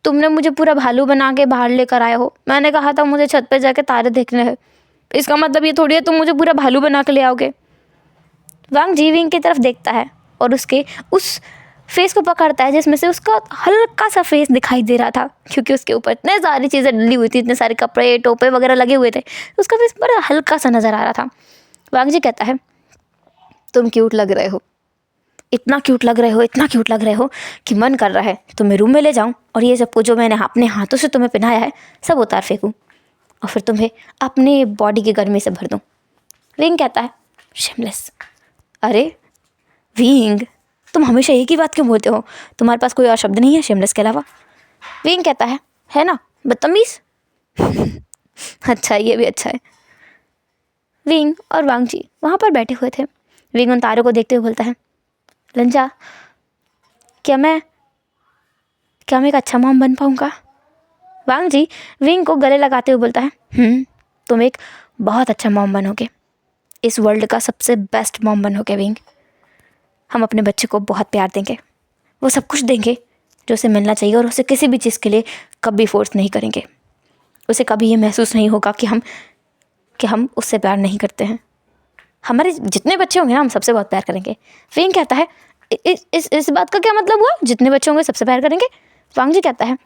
तुमने मुझे पूरा भालू बना के बाहर लेकर आए हो। मैंने कहा था मुझे छत पे जाके तारे देखने हैं, इसका मतलब ये थोड़ी है तुम मुझे पूरा भालू बना के ले आओगे। वांग जी विंग की तरफ देखता है और उसके उस फेस को पकड़ता है जिसमें से उसका हल्का सा फेस दिखाई दे रहा था, क्योंकि उसके ऊपर इतने सारी चीज़ें डली हुई थी, इतने सारे कपड़े टोपे वगैरह लगे हुए थे, उसका फेस बड़ा हल्का सा नज़र आ रहा था। वांग जी कहता है, तुम क्यूट लग रहे हो, इतना क्यूट लग रहे हो, इतना क्यूट लग रहे हो कि मन कर रहा है तुम्हें रूम में ले जाऊं और ये सब कुछ जो मैंने अपने हाथों से तुम्हें पहनाया है सब उतार फेंकूं और फिर तुम्हें अपने बॉडी की गर्मी से भर दूं। विंग कहता है, शेमलेस। अरे विंग, तुम हमेशा एक ही बात क्यों बोलते हो? तुम्हारे पास कोई और शब्द नहीं है शेमलेस के अलावा? विंग कहता है ना, बदतमीज। अच्छा, ये भी अच्छा है। विंग और वांग जी वहाँ पर बैठे हुए थे। विंग उन तारों को देखते हुए बोलता है, लंजा, क्या मैं एक अच्छा मॉम बन पाऊँगा? वांग जी विंग को गले लगाते हुए बोलता है, तुम एक बहुत अच्छा मॉम बनोगे, इस वर्ल्ड का सबसे बेस्ट मॉम बनोगे विंग। हम अपने बच्चे को बहुत प्यार देंगे, वो सब कुछ देंगे जो उसे मिलना चाहिए और उसे किसी भी चीज़ के लिए कभी फोर्स नहीं करेंगे। उसे कभी ये महसूस नहीं होगा कि हम उससे प्यार नहीं करते हैं। हमारे जितने बच्चे होंगे ना, हम सबसे बहुत प्यार करेंगे। विंग कहता है, इस बात का क्या मतलब हुआ, जितने बच्चे होंगे सबसे प्यार करेंगे? वांग जी कहता है,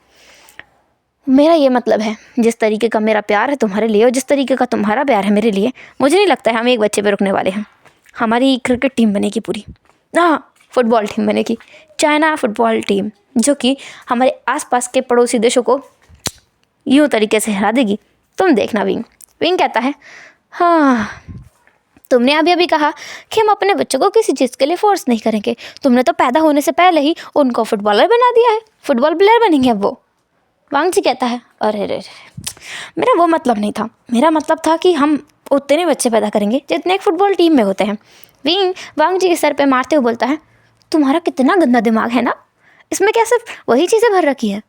मेरा ये मतलब है, जिस तरीके का मेरा प्यार है तुम्हारे लिए और जिस तरीके का तुम्हारा प्यार है मेरे लिए, मुझे नहीं लगता है हम एक बच्चे पे रुकने वाले हैं। हमारी क्रिकेट टीम बनेगी पूरी, हाँ, फुटबॉल टीम बनेगी, चाइना फुटबॉल टीम, जो कि हमारे आसपास के पड़ोसी देशों को यूँ तरीके से हरा देगी। तुम देखना विंग। विंग कहता है, हाँ, तुमने अभी कहा कि हम अपने बच्चों को किसी चीज़ के लिए फोर्स नहीं करेंगे। तुमने तो पैदा होने से पहले ही उनको फुटबॉलर बना दिया है, फुटबॉल प्लेयर बनेंगे अब वो। वांग जी कहता है, अरे मेरा वो मतलब नहीं था, मेरा मतलब था कि हम उतने बच्चे पैदा करेंगे जितने एक फुटबॉल टीम में होते हैं। विंग वांग जी के सर पे मारते हुए बोलता है, तुम्हारा कितना गंदा दिमाग है ना, इसमें क्या सिर्फ वही चीज़ें भर रखी है?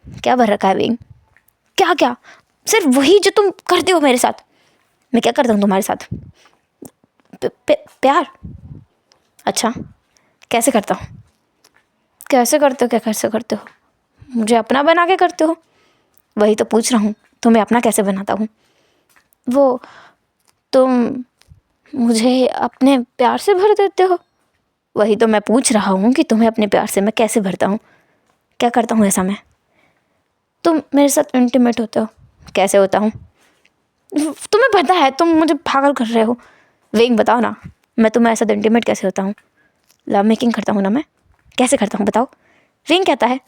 क्या भर रखा है विंग? क्या? सिर्फ वही जो तुम करते हो मेरे साथ। मैं क्या करता हूँ तुम्हारे साथ? प्यार? अच्छा, कैसे करता हूँ? कैसे करते हो? मुझे अपना बना के करते हो? वही तो पूछ रहा हूँ, तुम्हें अपना कैसे बनाता हूँ? वो तुम मुझे अपने प्यार से भर देते हो। वही तो मैं पूछ रहा हूँ कि तुम्हें अपने प्यार से मैं कैसे भरता हूँ, क्या करता हूँ ऐसा मैं? तुम मेरे साथ इंटीमेट होते हो। कैसे होता हूँ? तुम्हें पता है, तुम मुझे पागल कर रहे हो। विंग बताओ ना, मैं तुम्हें ऐसा इंटीमेट कैसे होता हूँ? लव मेकिंग करता हूँ ना मैं, कैसे करता हूँ बताओ? विंग कहता है,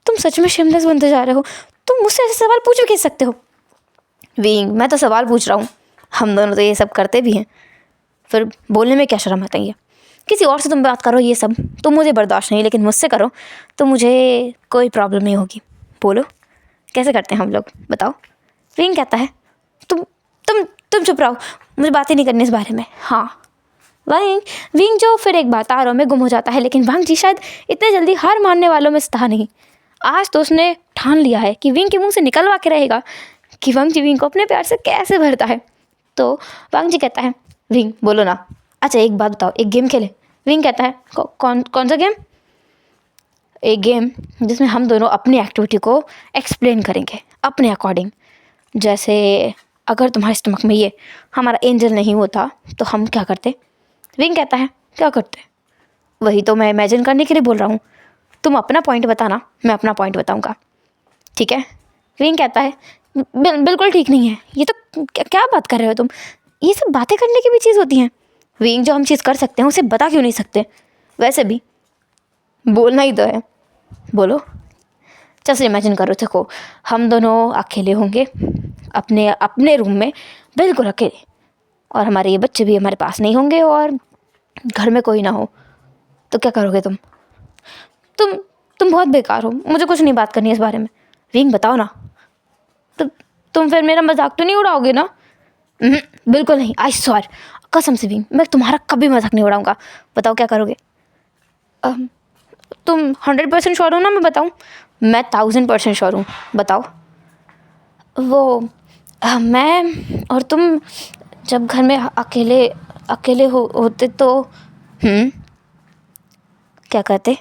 तुम सच में शेमलेस बनते जा रहे हो, तुम मुझसे ऐसे सवाल पूछ भी कैसे सकते हो? विंग, मैं तो सवाल पूछ रहा हूँ, हम दोनों तो ये सब करते भी हैं, फिर बोलने में क्या शर्म आता है? किसी और से तुम बात करो, ये सब तो मुझे बर्दाश्त नहीं, लेकिन मुझसे करो तो मुझे कोई प्रॉब्लम नहीं होगी। बोलो कैसे करते हैं हम लोग, बताओ? विंग कहता है, तुम चुप रहो, मुझे बातें नहीं करनी इस बारे में। हाँ, विंग जो फिर एक बार तारों में गुम हो जाता है, लेकिन वांग जी शायद इतने जल्दी हार मानने वालों में से था नहीं। आज तो उसने ठान लिया है कि विंग के मुंह से निकलवा के रहेगा कि वांग जी विंग को अपने प्यार से कैसे भरता है। तो वांग जी कहता है, विंग बोलो ना, अच्छा एक बात बताओ, एक गेम खेले? विंग कहता है, कौन सा गेम? एक गेम जिसमें हम दोनों अपनी एक्टिविटी को एक्सप्लेन करेंगे अपने अकॉर्डिंग। जैसे अगर तुम्हारे स्टमक में ये हमारा एंजल नहीं होता तो हम क्या करते? विंग कहता है क्या करते? वही तो मैं इमेजिन करने के लिए बोल रहा हूँ। तुम अपना पॉइंट बताना, मैं अपना पॉइंट बताऊँगा, ठीक है? विंग कहता है बिल्कुल ठीक नहीं है, ये तो क्या बात कर रहे हो तुम, ये सब बातें करने की भी चीज़ होती हैं। विंग जो हम चीज़ कर सकते हैं उसे बता क्यों नहीं सकते? वैसे भी बोलना ही तो है, बोलो। जैसे इमेजिन करो, देखो हम दोनों अकेले होंगे अपने अपने रूम में, बिल्कुल अकेले, और हमारे ये बच्चे भी हमारे पास नहीं होंगे और घर में कोई ना हो, तो क्या करोगे तुम? तुम बहुत बेकार हो, मुझे कुछ नहीं बात करनी है इस बारे में। विंग बताओ ना। तो तुम फिर मेरा मजाक तो नहीं उड़ाओगे ना? बिल्कुल नहीं, आई स्वेयर, कसम से विंग, मैं तुम्हारा कभी मजाक नहीं उड़ाऊंगा। बताओ क्या करोगे? तुम 100% श्योर हो ना मैं बताऊं? मैं 1000% श्योर हूँ, बताओ। वो मैं और तुम जब घर में अकेले अकेले होते तो क्या कहते?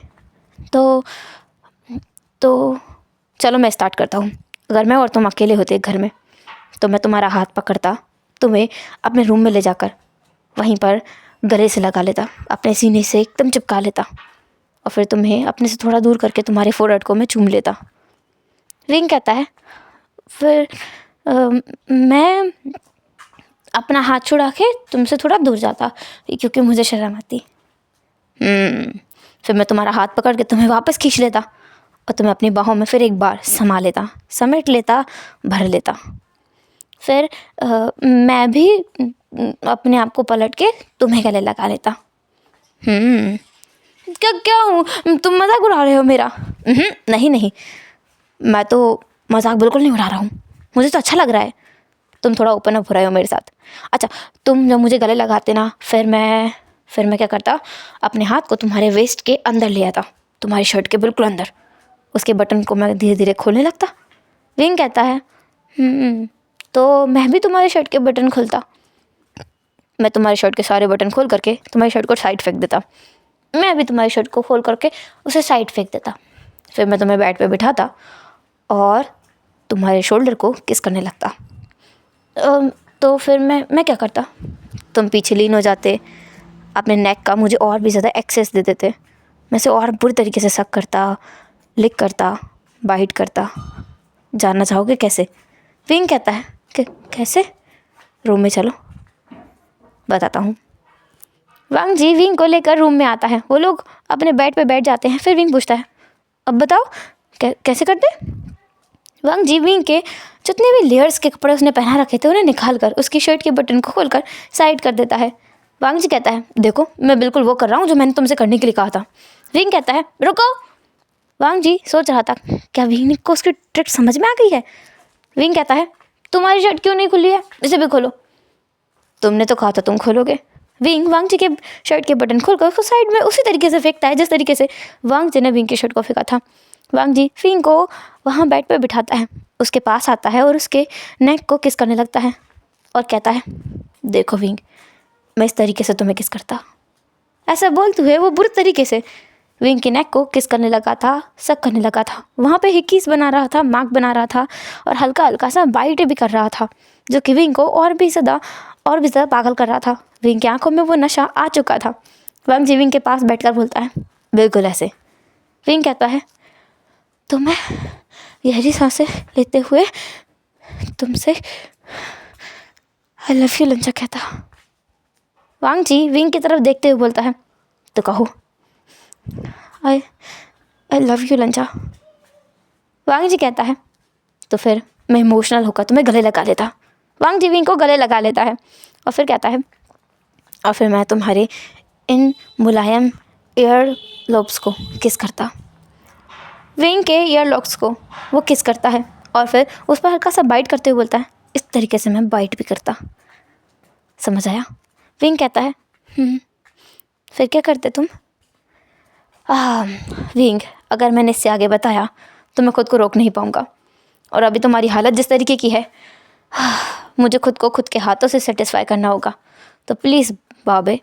तो चलो मैं स्टार्ट करता हूँ। अगर मैं और तुम अकेले होते घर में तो मैं तुम्हारा हाथ पकड़ता, तुम्हें अपने रूम में ले जाकर वहीं पर गले से लगा लेता, अपने सीने से एकदम चिपका लेता, और फिर तुम्हें अपने से थोड़ा दूर करके तुम्हारे फोrehead को मैं चूम लेता। विंग कहता है फिर मैं अपना हाथ छुड़ा के तुमसे थोड़ा दूर जाता क्योंकि मुझे शर्म आती। फिर मैं तुम्हारा हाथ पकड़ के तुम्हें वापस खींच लेता और तुम्हें अपनी बाहों में फिर एक बार समा लेता, समेट लेता, भर लेता। फिर मैं भी अपने आप को पलट के तुम्हें गले लगा लेता। क्या हूँ, तुम मजाक उड़ा रहे हो मेरा? नहीं, मैं तो मजाक बिल्कुल नहीं उड़ा रहा हूँ, मुझे तो अच्छा लग रहा है। तुम थोड़ा ओपन अप हो रहे हो मेरे साथ। अच्छा, तुम जब मुझे गले लगाते ना, फिर मैं क्या करता, अपने हाथ को तुम्हारे वेस्ट के अंदर ले आता, तुम्हारी शर्ट के बिल्कुल अंदर। उसके बटन को मैं धीरे धीरे खोलने लगता। विंग कहता है तो मैं भी तुम्हारे शर्ट के बटन खोलता। मैं तुम्हारी शर्ट के सारे बटन खोल करके तुम्हारी शर्ट को साइड फेंक देता। मैं भी तुम्हारी शर्ट को खोल करके उसे साइड फेंक देता। फिर मैं तुम्हें बेड पे बिठाता और तुम्हारे शोल्डर को किस करने लगता। तो फिर मैं क्या करता, तुम पीछे लीन हो जाते, अपने नेक का मुझे और भी ज़्यादा एक्सेस दे देते, मैं से और बुरी तरीके से सक करता, लिक करता, बाइट करता। जानना चाहोगे कैसे? विंग कहता है कि कैसे? रूम में चलो, बताता हूँ। वांग जी विंग को लेकर रूम में आता है, वो लोग अपने बेड पे बैठ जाते हैं। फिर विंग पूछता है अब बताओ कैसे करते? वांग जी विंग के जितने भी लेयर्स के कपड़े उसने पहना रखे थे उन्हें निकाल कर उसकी शर्ट के बटन को खोलकर साइड कर देता है। वांग जी कहता है देखो मैं बिल्कुल वो कर रहा हूँ जो मैंने तुमसे करने के लिए कहा था। विंग कहता है रुको। वांग जी सोच रहा था क्या विंग को उसकी ट्रिक समझ में आ गई है। विंग कहता है तुम्हारी शर्ट क्यों नहीं खुली है, इसे भी खोलो। तुमने तो कहा था तुम खोलोगे। विंग वांग जी के शर्ट के बटन खोलकर उसको साइड में उसी तरीके से फेंकता है जिस तरीके से वांग जी ने विंग की शर्ट को फेंका था। वांग जी विंग को वहाँ बेड पर बिठाता है, उसके पास आता है और उसके नेक को किस करने लगता है और कहता है देखो विंग, मैं इस तरीके से तुम्हें किस करता। ऐसा बोलते हुए वो बुरे तरीके से विंग के नेक को किस करने लगा था, सक करने लगा था। वहाँ पे हिक्कीस बना रहा था, मार्क बना रहा था और हल्का हल्का सा बाइट भी कर रहा था, जो कि विंग को और भी ज़्यादा पागल कर रहा था। विंग की आंखों में वो नशा आ चुका था। वांग जी विंग के पास बैठकर बोलता है बिल्कुल ऐसे। विंग कहता है तो मैं गहरी सांसें लेते हुए तुमसे आई लव यू लंचा कहता। वांग जी विंग की तरफ देखते हुए बोलता है तो कहो आई लव यू लंचा। वांग जी कहता है तो फिर मैं इमोशनल होकर तुम्हें गले लगा लेता। वांग जी विंग को गले लगा लेता है और फिर कहता है और फिर मैं तुम्हारे इन मुलायम ईयर लोब्स को किस करता। विंग के ईयर लॉक्स को वो किस करता है और फिर उस पर हल्का सा बाइट करते हुए बोलता है इस तरीके से मैं बाइट भी करता। समझ आया? विंग कहता है फिर क्या करते तुम? विंग अगर मैंने इससे आगे बताया तो मैं खुद को रोक नहीं पाऊँगा, और अभी तुम्हारी हालत जिस तरीके की है मुझे खुद को खुद के हाथों से सेटिस्फाई करना होगा। तो प्लीज़ बाबे,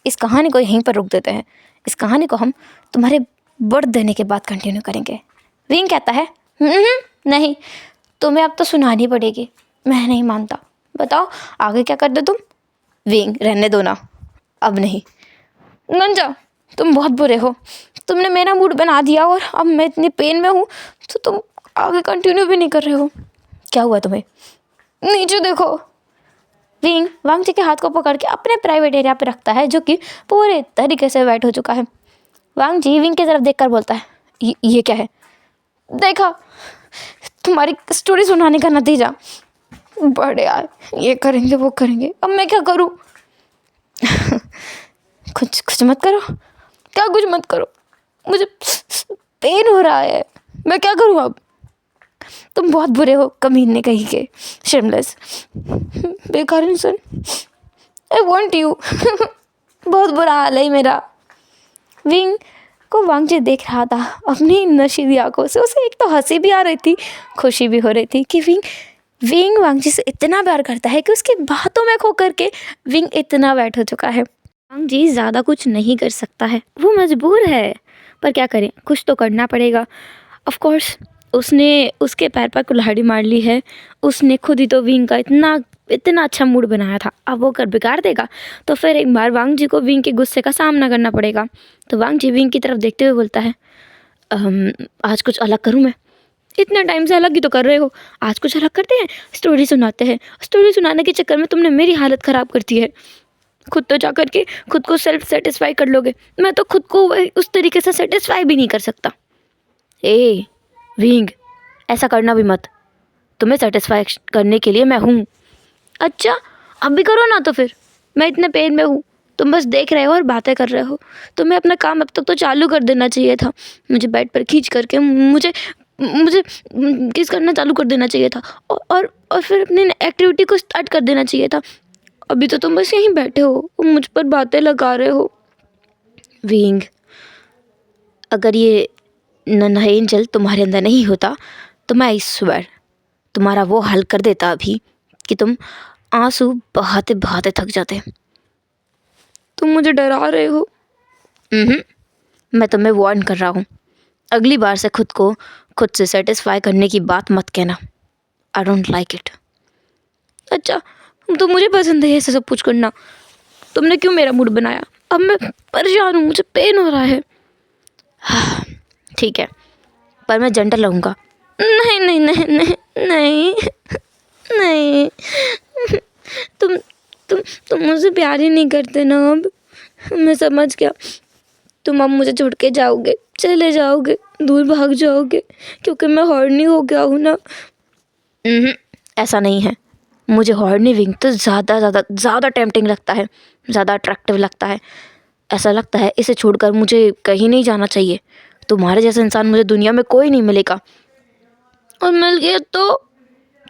इस कहानी को यहीं पर रोक देते हैं। इस कहानी को हम तुम्हारे बढ़ देने के बाद कंटिन्यू करेंगे। विंग कहता है नहीं, तुम्हें अब तो सुनानी पड़ेगी, मैं नहीं मानता। बताओ आगे क्या कर दो तुम। विंग रहने दो ना, अब नहीं। गंजा तुम बहुत बुरे हो, तुमने मेरा मूड बना दिया और अब मैं इतनी पेन में हूँ तो तुम आगे कंटिन्यू भी नहीं कर रहे हो। क्या हुआ तुम्हें? नीचे देखो। विंग वांग जी के हाथ को पकड़ के अपने प्राइवेट एरिया पे रखता है जो कि पूरे तरीके से वेट हो चुका है। वांग जी विंग की तरफ देखकर बोलता है ये क्या है? देखा, तुम्हारी स्टोरी सुनाने का नतीजा। बड़े यार, ये करेंगे वो करेंगे, अब मैं क्या करूँ? कुछ मत करो। क्या कुछ मत करो? मुझे पेन हो रहा है, मैं क्या करूँ अब? तुम बहुत बुरे हो, कमीने कहीं के, शेमलेस, बेकार इंसान। I want you. बहुत बुरा हाल है मेरा। विंग को वांग जी देख रहा था अपनी नशीली आंखों से। उसे एक तो हंसी भी आ रही थी, खुशी भी हो रही थी कि विंग वांग जी से इतना प्यार करता है कि उसकी बातों में खो करके विंग इतना बैठ हो चुका है। वांग जी ज़्यादा कुछ नहीं कर सकता है, वो मजबूर है, पर क्या करें, कुछ तो करना पड़ेगा। ऑफ कोर्स उसने उसके पैर पर कुल्हाड़ी मार ली है, उसने खुद ही तो विंग का इतना अच्छा मूड बनाया था, अब वो कर बिगाड़ देगा तो फिर एक बार वांग जी को विंग के गुस्से का सामना करना पड़ेगा। तो वांग जी विंग की तरफ देखते हुए बोलता है आज कुछ अलग करूँ मैं? इतने टाइम से अलग ही तो कर रहे हो, आज कुछ अलग करते हैं, स्टोरी सुनाते हैं। स्टोरी सुनाने के चक्कर में तुमने मेरी हालत ख़राब कर दी है। खुद तो जा कर के खुद को सेल्फ सेटिस्फाई कर लोगे, मैं तो खुद को उस तरीके से सेटिस्फाई भी नहीं कर सकता। ए विंग, ऐसा करना भी मत, तुम्हें सेटिस्फाई करने के लिए मैं हूँ। अच्छा, अब भी करो ना तो फिर, मैं इतने पेन में हूँ, तुम बस देख रहे हो और बातें कर रहे हो। तुम्हें अपना काम अब तक तो चालू कर देना चाहिए था, मुझे बेड पर खींच करके मुझे किस करना चालू कर देना चाहिए था और फिर अपनी एक्टिविटी को स्टार्ट कर देना चाहिए था। अभी तो तुम बस यहीं बैठे हो और मुझ पर बातें लगा रहे हो। विंग, अगर ये नन्हा एंजल तुम्हारे अंदर नहीं होता तो मैं आई स्वेयर तुम्हारा वो हल कर देता अभी कि तुम आंसू बहाते बहाते थक जाते। तुम मुझे डरा रहे हो। मैं तुम्हें वार्न कर रहा हूँ, अगली बार से खुद से सेटिस्फाई करने की बात मत कहना। I don't like it. अच्छा, तो मुझे पसंद है ऐसे सब कुछ करना, तुमने क्यों मेरा मूड बनाया? अब मैं परेशान हूँ, मुझे पेन हो रहा है। ठीक है, पर मैं जेंटल रहूँगा। नहीं नहीं नहीं नहीं नहीं नहीं, तुम तुम तुम मुझसे प्यार ही नहीं करते ना अब। मैं समझ गया, तुम अब मुझे छोड़ के जाओगे, चले जाओगे, दूर भाग जाओगे क्योंकि मैं हॉर्नी हो गया हूँ ना। ऐसा नहीं है, मुझे हॉर्नी विंग तो ज़्यादा टेम्पटिंग लगता है, ज़्यादा अट्रैक्टिव लगता है। ऐसा लगता है इसे छोड़कर मुझे कहीं नहीं जाना चाहिए। तुम्हारे जैसा इंसान मुझे दुनिया में कोई नहीं मिलेगा, और मिल गया तो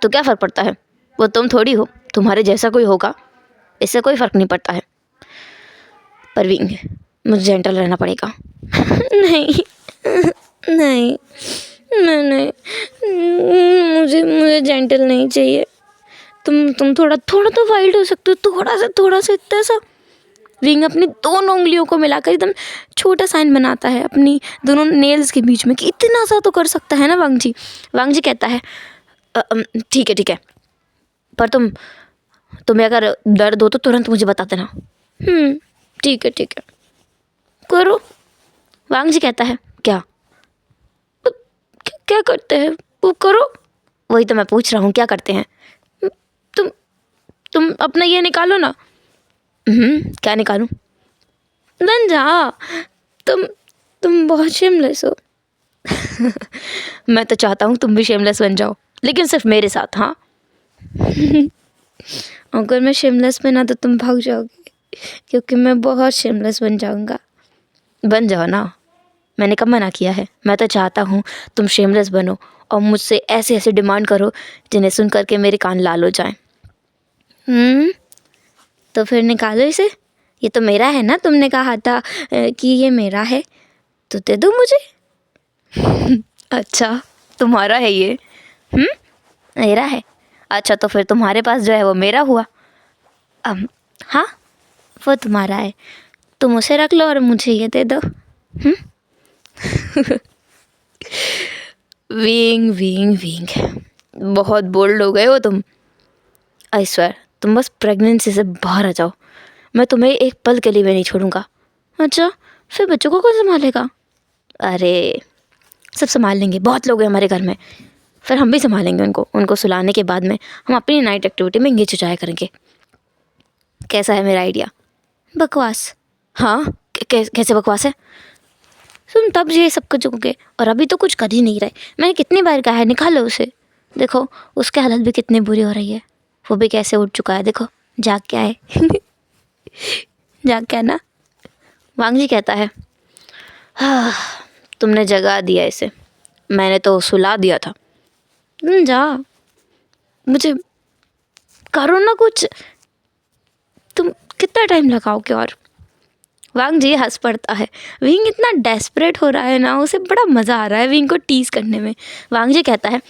क्या फ़र्क पड़ता है? वो तुम थोड़ी हो, तुम्हारे जैसा कोई होगा, इससे कोई फ़र्क नहीं पड़ता है। पर विंग, मुझे जेंटल रहना पड़ेगा। नहीं नहीं नहीं, मुझे जेंटल नहीं चाहिए। तुम थोड़ा तो वाइल्ड हो सकते हो, थोड़ा सा इतना सा। विंग अपनी दोनों उंगलियों को मिलाकर एकदम छोटा साइन बनाता है अपनी दोनों नेल्स के बीच में कि इतना सा तो कर सकता है ना वांग जी। वांग जी कहता है ठीक है, पर तुम्हें अगर दर्द हो तो तुरंत मुझे बता देना। ठीक है करो। वांग जी कहता है क्या करते हैं वो? करो। वही तो मैं पूछ रहा हूँ, क्या करते हैं? तुम अपना ये निकालो ना। क्या निकालूं? गंजा, तुम बहुत शेमलेस हो। मैं तो चाहता हूँ तुम भी शेमलेस बन जाओ, लेकिन सिर्फ मेरे साथ। हाँ। अगर मैं शेमलेस बना तो तुम भाग जाओगे, क्योंकि मैं बहुत शेमलेस बन जाऊँगा। बन जाओ ना, मैंने कब मना किया है? मैं तो चाहता हूँ तुम शेमलेस बनो और मुझसे ऐसे डिमांड करो जिन्हें सुन करके मेरे कान लाल हो जाएं। तो फिर निकालो इसे, ये तो मेरा है ना, तुमने कहा था कि ये मेरा है, तो दे दो मुझे। अच्छा, तुम्हारा है ये? मेरा है। अच्छा, तो फिर तुम्हारे पास जो है वो मेरा हुआ। हाँ, वो तुम्हारा है, तुम उसे रख लो और मुझे ये दे दो। विंग विंग विंग, बहुत बोल्ड हो गए हो तुम। आई स्वेयर तुम बस प्रेगनेंसी से बाहर आ जाओ, मैं तुम्हें एक पल के लिए भी नहीं छोड़ूंगा। अच्छा, फिर बच्चों को कौन संभालेगा? अरे सब संभाल लेंगे, बहुत लोग हैं हमारे घर में, फिर हम भी संभालेंगे उनको सुलाने के बाद में हम अपनी नाइट एक्टिविटी में एंगेज हो जाया करेंगे। कैसा है मेरा आइडिया? बकवास। हाँ, कैसे बकवास है? तुम तब ये सब करोगे और अभी तो कुछ कर ही नहीं रहे। मैंने कितनी बार कहा है निकालो उसे। देखो उसकी हालत भी कितनी बुरी हो रही है, वो भी कैसे उठ चुका है, देखो जाग क्या है। जाग क्या ना। वांग जी कहता है, हाँ तुमने जगा दिया इसे, मैंने तो सुला दिया था। तुम जा, मुझे करो ना कुछ, तुम कितना टाइम लगाओगे? और वांग जी हंस पड़ता है। विंग इतना डेस्परेट हो रहा है ना, उसे बड़ा मज़ा आ रहा है विंग को टीज करने में। वांग जी कहता है,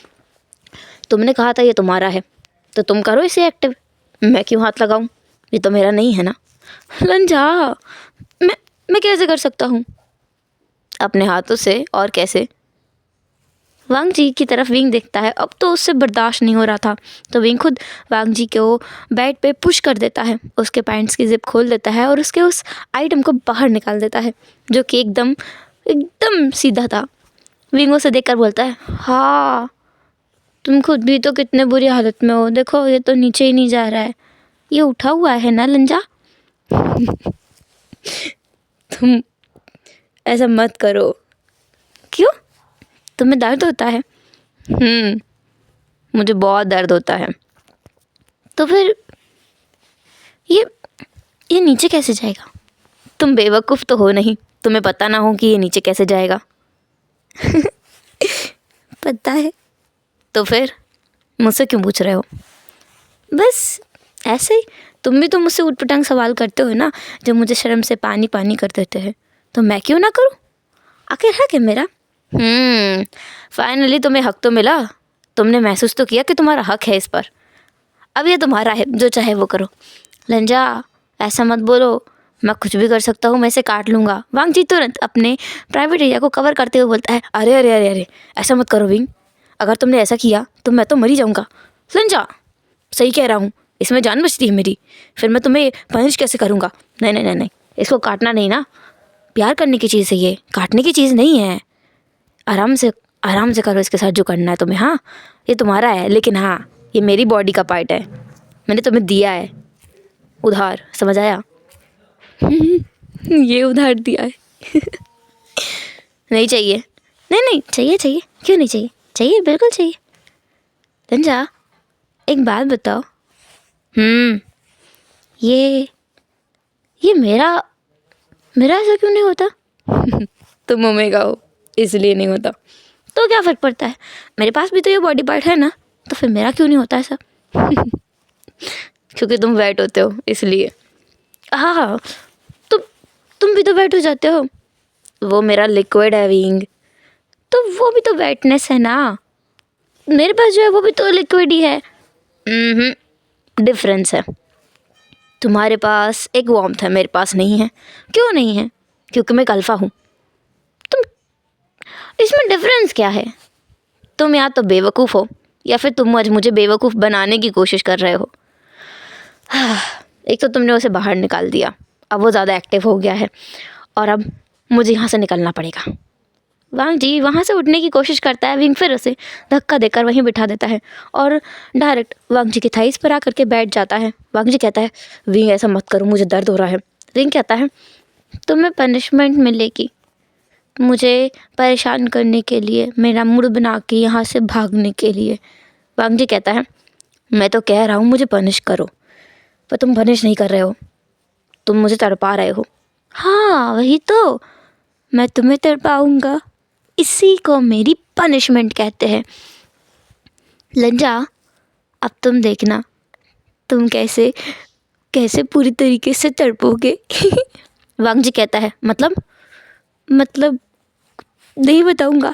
तुमने कहा था ये तुम्हारा है तो तुम करो इसे एक्टिव, मैं क्यों हाथ लगाऊं? ये तो मेरा नहीं है ना। लंजा, मैं कैसे कर सकता हूँ? अपने हाथों से, और कैसे? वांग जी की तरफ विंग देखता है। अब तो उससे बर्दाश्त नहीं हो रहा था, तो विंग खुद वांग जी को बेड पे पुश कर देता है, उसके पैंट्स की जिप खोल देता है और उसके उस आइटम को बाहर निकाल देता है जो कि एकदम एकदम सीधा था। विंग उसे देखकर बोलता है, हाँ तुम खुद भी तो कितने बुरी हालत में हो, देखो ये तो नीचे ही नहीं जा रहा है, ये उठा हुआ है ना लंजा। तुम ऐसा मत करो। क्यों? तुम्हें दर्द होता है? मुझे बहुत दर्द होता है। तो फिर ये नीचे कैसे जाएगा? तुम बेवकूफ़ तो हो नहीं, तुम्हें पता ना हो कि ये नीचे कैसे जाएगा। पता है। तो फिर मुझसे क्यों पूछ रहे हो? बस ऐसे ही, तुम भी तो मुझसे उटपटांग सवाल करते हो ना, जो मुझे शर्म से पानी पानी कर देते हैं, तो मैं क्यों ना करूं? आखिर हक है मेरा। फाइनली तुम्हें हक तो मिला, तुमने महसूस तो किया कि तुम्हारा हक है इस पर। अब ये तुम्हारा है, जो चाहे वो करो। लंजा ऐसा मत बोलो, मैं कुछ भी कर सकता हूँ, मैं इसे काट लूँगा। वांग जी तुरंत अपने प्राइवेट एरिया को कवर करते हुए बोलता है, अरे अरे अरे अरे ऐसा मत करो विंग, अगर तुमने ऐसा किया तो मैं तो मर ही जाऊँगा। लंजा सही कह रहा हूँ, इसमें जान बचती है मेरी, फिर मैं तुम्हें पनिश कैसे करूँगा? नहीं नहीं नहीं नहीं, इसको काटना नहीं ना, प्यार करने की चीज़ है ये, काटने की चीज़ नहीं है। आराम से करो इसके साथ जो करना है तुम्हें। हाँ ये तुम्हारा है, लेकिन हाँ ये मेरी बॉडी का पार्ट है, मैंने तुम्हें दिया है उधार, समझ आया? ये उधार दिया है। नहीं चाहिए? नहीं चाहिए, क्यों नहीं चाहिए? चाहिए, बिल्कुल चाहिए। रंजा एक बात बताओ, ये मेरा ऐसा क्यों नहीं होता? तुम ओमेगा हो इसलिए नहीं होता। तो क्या फ़र्क पड़ता है, मेरे पास भी तो ये बॉडी पार्ट है ना, तो फिर मेरा क्यों नहीं होता ऐसा? क्योंकि तुम वेट होते हो इसलिए। हाँ तुम भी तो वेट हो जाते हो। वो मेरा लिक्विड है विंग, तो वो भी तो वेटनेस है ना, मेरे पास जो है वो भी तो लिक्विड ही है। डिफरेंस है, तुम्हारे पास एक वार्मथ है, मेरे पास नहीं है। क्यों नहीं है? क्योंकि मैं अल्फा हूँ। तुम, इसमें डिफरेंस क्या है? तुम या तो बेवकूफ़ हो या फिर तुम आज मुझे बेवकूफ़ बनाने की कोशिश कर रहे हो। एक तो तुमने उसे बाहर निकाल दिया, अब वो ज़्यादा एक्टिव हो गया है और अब मुझे यहाँ से निकलना पड़ेगा। वांग जी वहाँ से उठने की कोशिश करता है, विंग फिर उसे धक्का देकर वहीं बिठा देता है और डायरेक्ट वांग जी की थाइस पर आकर के बैठ जाता है। वांग जी कहता है, विंग ऐसा मत करो, मुझे दर्द हो रहा है। विंग कहता है, तुम्हें पनिशमेंट मिलेगी, मुझे परेशान करने के लिए, मेरा मूड बना के यहाँ से भागने के लिए। वांग जी कहता है, मैं तो कह रहा हूँ मुझे पनिश करो, पर तुम पनिश नहीं कर रहे हो, तुम मुझे तड़पा रहे हो। हाँ वही तो, मैं तुम्हें तड़पाऊँगा, इसी को मेरी पनिशमेंट कहते हैं। लंजा अब तुम देखना, तुम कैसे पूरी तरीके से तड़पोगे। वांग जी कहता है, मतलब नहीं बताऊंगा,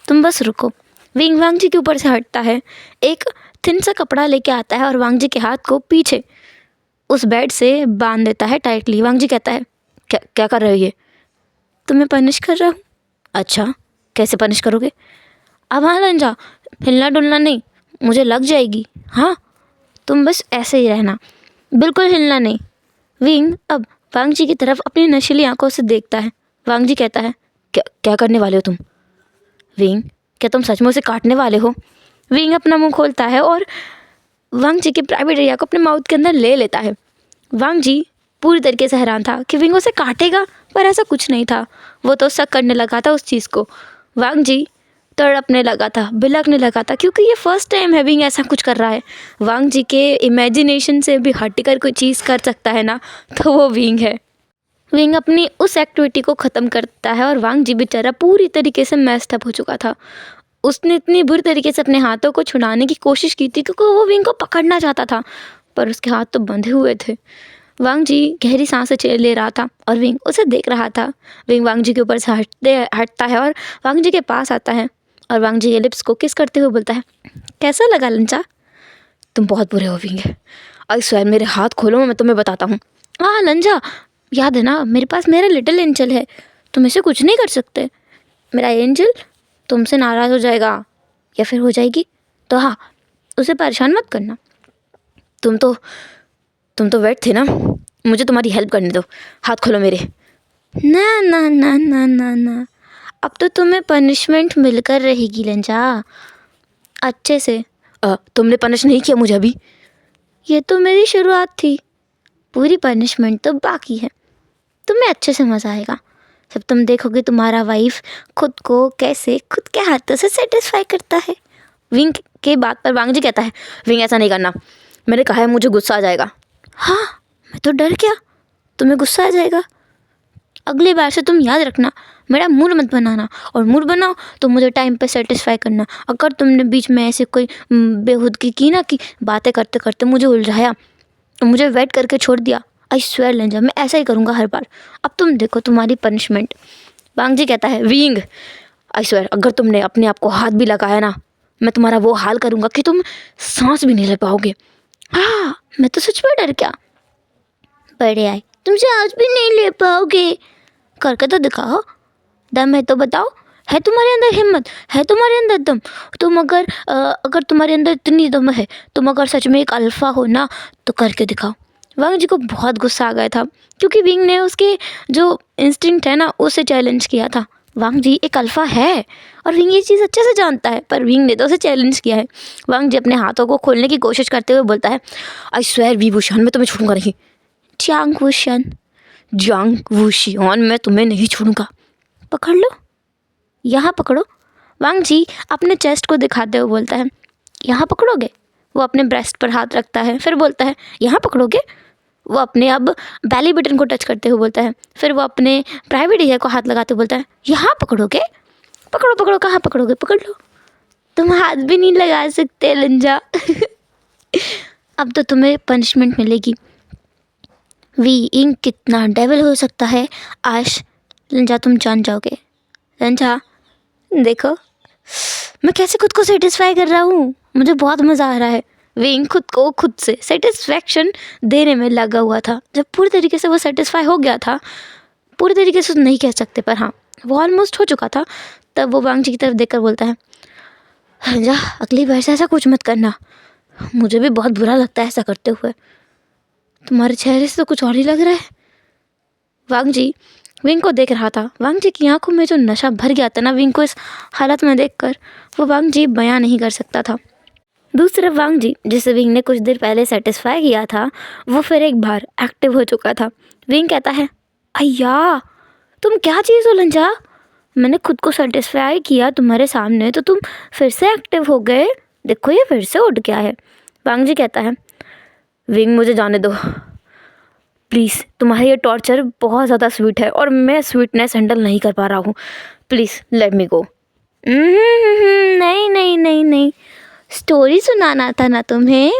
तुम बस रुको। विंग वांग जी के ऊपर से हटता है, एक थिन सा कपड़ा लेके आता है और वांग जी के हाथ को पीछे उस बेड से बांध देता है टाइटली। वांग जी कहता है, क्या कर रहे हो ये? तुम्हें पनिश कर रहा हूँ, अच्छा, कैसे पनिश करोगे? अब हाँ लंजा, हिलना डुलना नहीं, मुझे लग जाएगी। हाँ, तुम बस ऐसे ही रहना, बिल्कुल हिलना नहीं। विंग अब वांग जी की तरफ अपनी नशीली आंखों से देखता है। वांग जी कहता है, क्या क्या करने वाले हो तुम? विंग, क्या तुम सच में उसे काटने वाले हो? विंग अपना मुंह खोलता है और वांग जी के प्राइवेट एरिया को अपने माउथ के अंदर ले लेता है। वांग जी पूरी तरीके से हैरान था कि विंग उसे काटेगा, पर ऐसा कुछ नहीं था। वो तो शक करने लगा था उस चीज़ को। वांग जी तड़पने लगा था, बिलखने लगा था, क्योंकि ये फर्स्ट टाइम है विंग ऐसा कुछ कर रहा है। वांग जी के इमेजिनेशन से भी हटकर कोई चीज़ कर सकता है ना, तो वो विंग है। विंग अपनी उस एक्टिविटी को ख़त्म करता है और वांग जी बेचारा पूरी तरीके से मैस्ड अप हो चुका था। उसने इतनी बुरी तरीके से अपने हाथों को छुड़ाने की कोशिश की थी, क्योंकि वो विंग को पकड़ना चाहता था, पर उसके हाथ तो बंधे हुए थे। वांग जी गहरी सांसें ले रहा था और विंग उसे देख रहा था। विंग वांग जी के ऊपर से हटता है और वांग जी के पास आता है और वांग जी के लिप्स को किस करते हुए बोलता है, कैसा लगा लंचा? तुम बहुत बुरे हो विंग। आई स्वेयर, मेरे हाथ खोलो, मैं तुम्हें बताता हूँ। हाँ लंजा, याद है ना, मेरे पास मेरा लिटिल एंजल है, तुम इसे कुछ नहीं कर सकते। मेरा एंजल तुमसे नाराज़ हो जाएगा या फिर हो जाएगी, तो हाँ, उसे परेशान मत करना। तुम तो वेट थे ना, मुझे तुम्हारी हेल्प करने दो, हाथ खोलो मेरे। ना ना ना ना ना ना, अब तो तुम्हें पनिशमेंट मिलकर रहेगी लंजा, अच्छे से। तुमने पनिश नहीं किया मुझे अभी। ये तो मेरी शुरुआत थी, पूरी पनिशमेंट तो बाकी है। तुम्हें अच्छे से मज़ा आएगा जब तुम देखोगे तुम्हारा वाइफ खुद को कैसे खुद के हाथों से सेटिस्फाई करता है। विंग के बात पर वांग जी कहता है, विंग ऐसा नहीं करना, मैंने कहा है मुझे गुस्सा आ जाएगा। हाँ, मैं तो डर गया, तुम्हें गुस्सा आ जाएगा। अगली बार से तुम याद रखना, मेरा मूड मत बनाना, और मूड बनाओ तो मुझे टाइम पे सेटिस्फाई करना। अगर तुमने बीच में ऐसे कोई बेहूदगी की ना, कि बातें करते करते मुझे उलझाया, मुझे वेट करके छोड़ दिया, आई स्वेयर लंजा, मैं ऐसा ही करूँगा हर बार। अब तुम देखो तुम्हारी पनिशमेंट। वांग जी कहता है, विंग, आई स्वेयर, अगर तुमने अपने आप को हाथ भी लगाया ना, मैं तुम्हारा वो हाल करूँगा कि तुम सांस भी नहीं ले पाओगे। हाँ, मैं तो सच में डर गया। बड़े आए, तुम सांस भी नहीं ले पाओगे, करके तो दिखाओ, दम है तो बताओ, है तुम्हारे अंदर हिम्मत, है तुम्हारे अंदर दम? तुम अगर तुम्हारे अंदर इतनी दम है, तुम अगर सच में एक अल्फ़ा हो ना, तो करके दिखाओ। वांग जी को बहुत गुस्सा आ गया था, क्योंकि विंग ने उसके जो इंस्टिंक्ट है ना, उसे चैलेंज किया था। वांग जी एक अल्फ़ा है और विंग ये चीज़ अच्छे से जानता है, पर विंग ने तो उसे चैलेंज किया है। वांग जी अपने हाथों को खोलने की कोशिश करते हुए बोलता है, आई स्वेयर वी भूषण, मैं तुम्हें छोड़ूंगा नहीं। जांग वूशियन, मैं तुम्हें नहीं छोड़ूंगा। पकड़ लो, यहाँ पकड़ो। वांग जी अपने चेस्ट को दिखाते हुए बोलता है, यहाँ पकड़ोगे? वो अपने ब्रेस्ट पर हाथ रखता है, फिर बोलता है, यहाँ पकड़ोगे? वो अपने अब बैली बटन को टच करते हुए बोलता है, फिर वो अपने प्राइवेट एरिया को हाथ लगाते हुए बोलता है, यहाँ पकड़ोगे? पकड़ो पकड़ो, कहाँ पकड़ोगे? पकड़ लो। तुम हाथ भी नहीं लगा सकते लंजा। अब तो तुम्हें पनिशमेंट मिलेगी। विंग कितना डेविल हो सकता है आज लंजा, तुम जान जाओगे। लंजा देखो, मैं कैसे खुद को सेटिस्फाई कर रहा हूँ, मुझे बहुत मज़ा आ रहा है। विंग खुद को खुद से सेटिस्फैक्शन देने में लगा हुआ था। जब पूरी तरीके से वो सेटिस्फाई हो गया था, पूरी तरीके से तो नहीं कह सकते, पर हाँ, वो ऑलमोस्ट हो चुका था, तब वो वांग जी की तरफ देखकर बोलता है, लंजा अगली बार से ऐसा कुछ मत करना, मुझे भी बहुत बुरा लगता है ऐसा करते हुए। तुम्हारे चेहरे से तो कुछ और ही लग रहा है। वांग जी विंग को देख रहा था। वांग जी की आंखों में जो नशा भर गया था ना विंग को इस हालत में देखकर, वो वांग जी बयां नहीं कर सकता था। दूसरा वांग जी, जिसे विंग ने कुछ देर पहले सेटिस्फाई किया था, वो फिर एक बार एक्टिव हो चुका था। विंग कहता है, अय्या तुम क्या चीज़ हो लंजा, मैंने खुद को सेटिस्फाई किया तुम्हारे सामने तो तुम फिर से एक्टिव हो गए, देखो ये फिर से उठ गया है। वांग जी कहता है, विंग मुझे जाने दो प्लीज़, तुम्हारा ये टॉर्चर बहुत ज़्यादा स्वीट है और मैं स्वीटनेस हैंडल नहीं कर पा रहा हूँ, प्लीज़ लेट मी गो। नहीं नहीं नहीं नहीं, स्टोरी सुनाना था ना तुम्हें,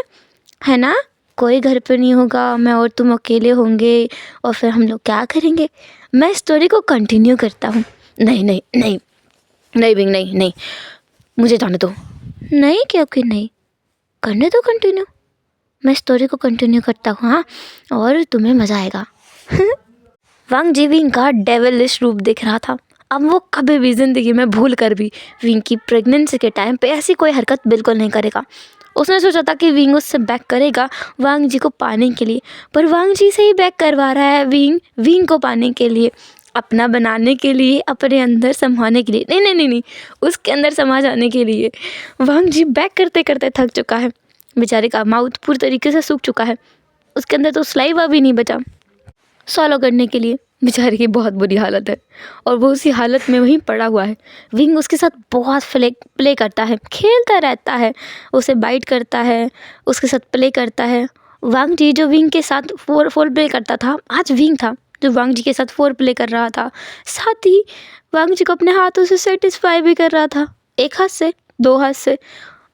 है ना? कोई घर पे नहीं होगा, मैं और तुम अकेले होंगे और फिर हम लोग क्या करेंगे? मैं स्टोरी को कंटिन्यू करता हूँ। नहीं नहीं नहीं नहीं विंग, नहीं नहीं, मुझे जाने दो। नहीं क्योंकि नहीं, करने दो कंटिन्यू, मैं स्टोरी को कंटिन्यू करता हूँ, हाँ, और तुम्हें मज़ा आएगा। वांग जी विंग का डेविलिश रूप दिख रहा था। अब वो कभी भी ज़िंदगी में भूल कर भी विंग की प्रेगनेंसी के टाइम पे ऐसी कोई हरकत बिल्कुल नहीं करेगा। उसने सोचा था कि विंग उससे बैक करेगा वांग जी को पाने के लिए, पर वांग जी से ही बैक करवा रहा है विंग विंग को पाने के लिए, अपना बनाने के लिए, अपने अंदर समाने के लिए। नहीं नहीं नहीं नहीं, उसके अंदर समा जाने के लिए। वांग जी बैक करते करते थक चुका है, बेचारे का माउथ पूरी तरीके से सूख चुका है, उसके अंदर तो सलाइवा भी नहीं बचा सॉलो करने के लिए। बेचारे की बहुत बुरी हालत है और वो उसी हालत में वहीं पड़ा हुआ है। विंग उसके साथ बहुत प्ले करता है, खेलता रहता है, उसे बाइट करता है, उसके साथ प्ले करता है। वांग जी जो विंग के साथ फोर प्ले करता था, आज विंग था जो वांग जी के साथ फोर प्ले कर रहा था, साथ ही वांग जी को अपने हाथों से सेटिस्फाई भी कर रहा था, एक हाथ से, दो हाथ से।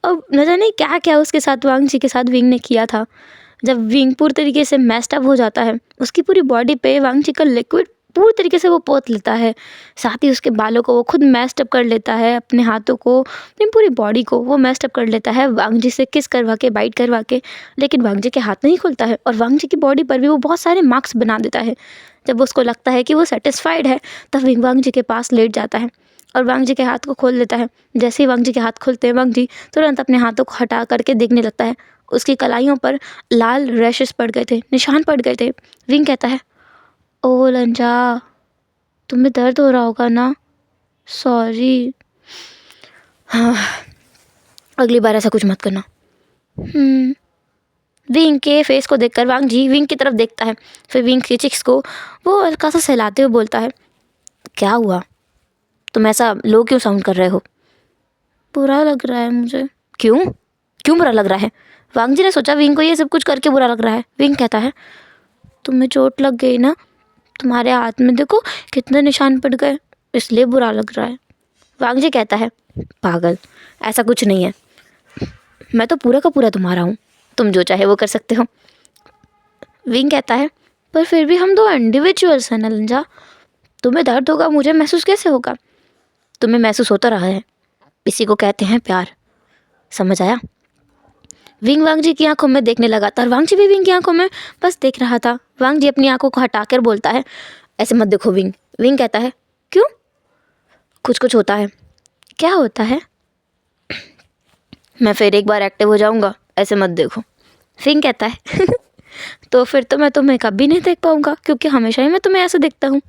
अब न जाने क्या क्या उसके साथ वांग जी के साथ विंग ने किया था। जब विंग पूरी तरीके से मैस्ड अप हो जाता है, उसकी पूरी बॉडी पे वांग जी का लिक्विड पूरी तरीके से वो पोत लेता है, साथ ही उसके बालों को वो खुद मैस्ड अप कर लेता है, अपने हाथों को, अपनी पूरी बॉडी को वो मैस्ड अप कर लेता है वांग जी से किस करवा के, बाइट करवा के। लेकिन वांग जी के हाथ नहीं खुलता है और वांग जी की बॉडी पर भी वो बहुत सारे मार्क्स बना देता है। जब उसको लगता है कि वो सेटिस्फाइड है, तब विंग वांग जी के पास लेट जाता है और वांग जी के हाथ को खोल लेता है। जैसे ही वांग जी के हाथ खुलते हैं, वांग जी तुरंत अपने हाथों को हटा करके देखने लगता है। उसकी कलाइयों पर लाल रैशेस पड़ गए थे, निशान पड़ गए थे। विंग कहता है, ओ लंजा, तुम्हें दर्द हो रहा होगा ना, सॉरी। हाँ, अगली बार ऐसा कुछ मत करना। विंग के फेस को देखकर वांग जी विंग की तरफ देखता है, फिर विंग के चिक्स को वो हल्का सा सहलाते हुए बोलता है, क्या हुआ, तुम ऐसा लो क्यों साउंड कर रहे हो? बुरा लग रहा है मुझे। क्यों क्यों बुरा लग रहा है? वांग जी ने सोचा विंग को ये सब कुछ करके बुरा लग रहा है। विंग कहता है, तुम्हें चोट लग गई ना, तुम्हारे हाथ में देखो कितने निशान पड़ गए, इसलिए बुरा लग रहा है। वांग जी कहता है, पागल, ऐसा कुछ नहीं है, मैं तो पूरा का पूरा तुम्हारा हूँ, तुम जो चाहे वो कर सकते हो। विंग कहता है, पर फिर भी हम दो इंडिविजुअल्स हैं नलंजा, तुम्हें दर्द होगा, मुझे महसूस कैसे होगा? तुम्हें महसूस होता रहा है, इसी को कहते हैं प्यार, समझ आया? विंग वांग जी की आंखों में देखने लगा था और वांग जी भी विंग की आंखों में बस देख रहा था। वांग जी अपनी आंखों को हटाकर बोलता है, ऐसे मत देखो विंग। विंग कहता है, क्यों? कुछ कुछ होता है। क्या होता है? मैं फिर एक बार एक्टिव हो जाऊंगा, ऐसे मत देखो। विंग कहता है, तो फिर तो मैं तुम्हें कभी नहीं देख पाऊंगा, क्योंकि हमेशा ही मैं तुम्हें ऐसे देखता हूँ।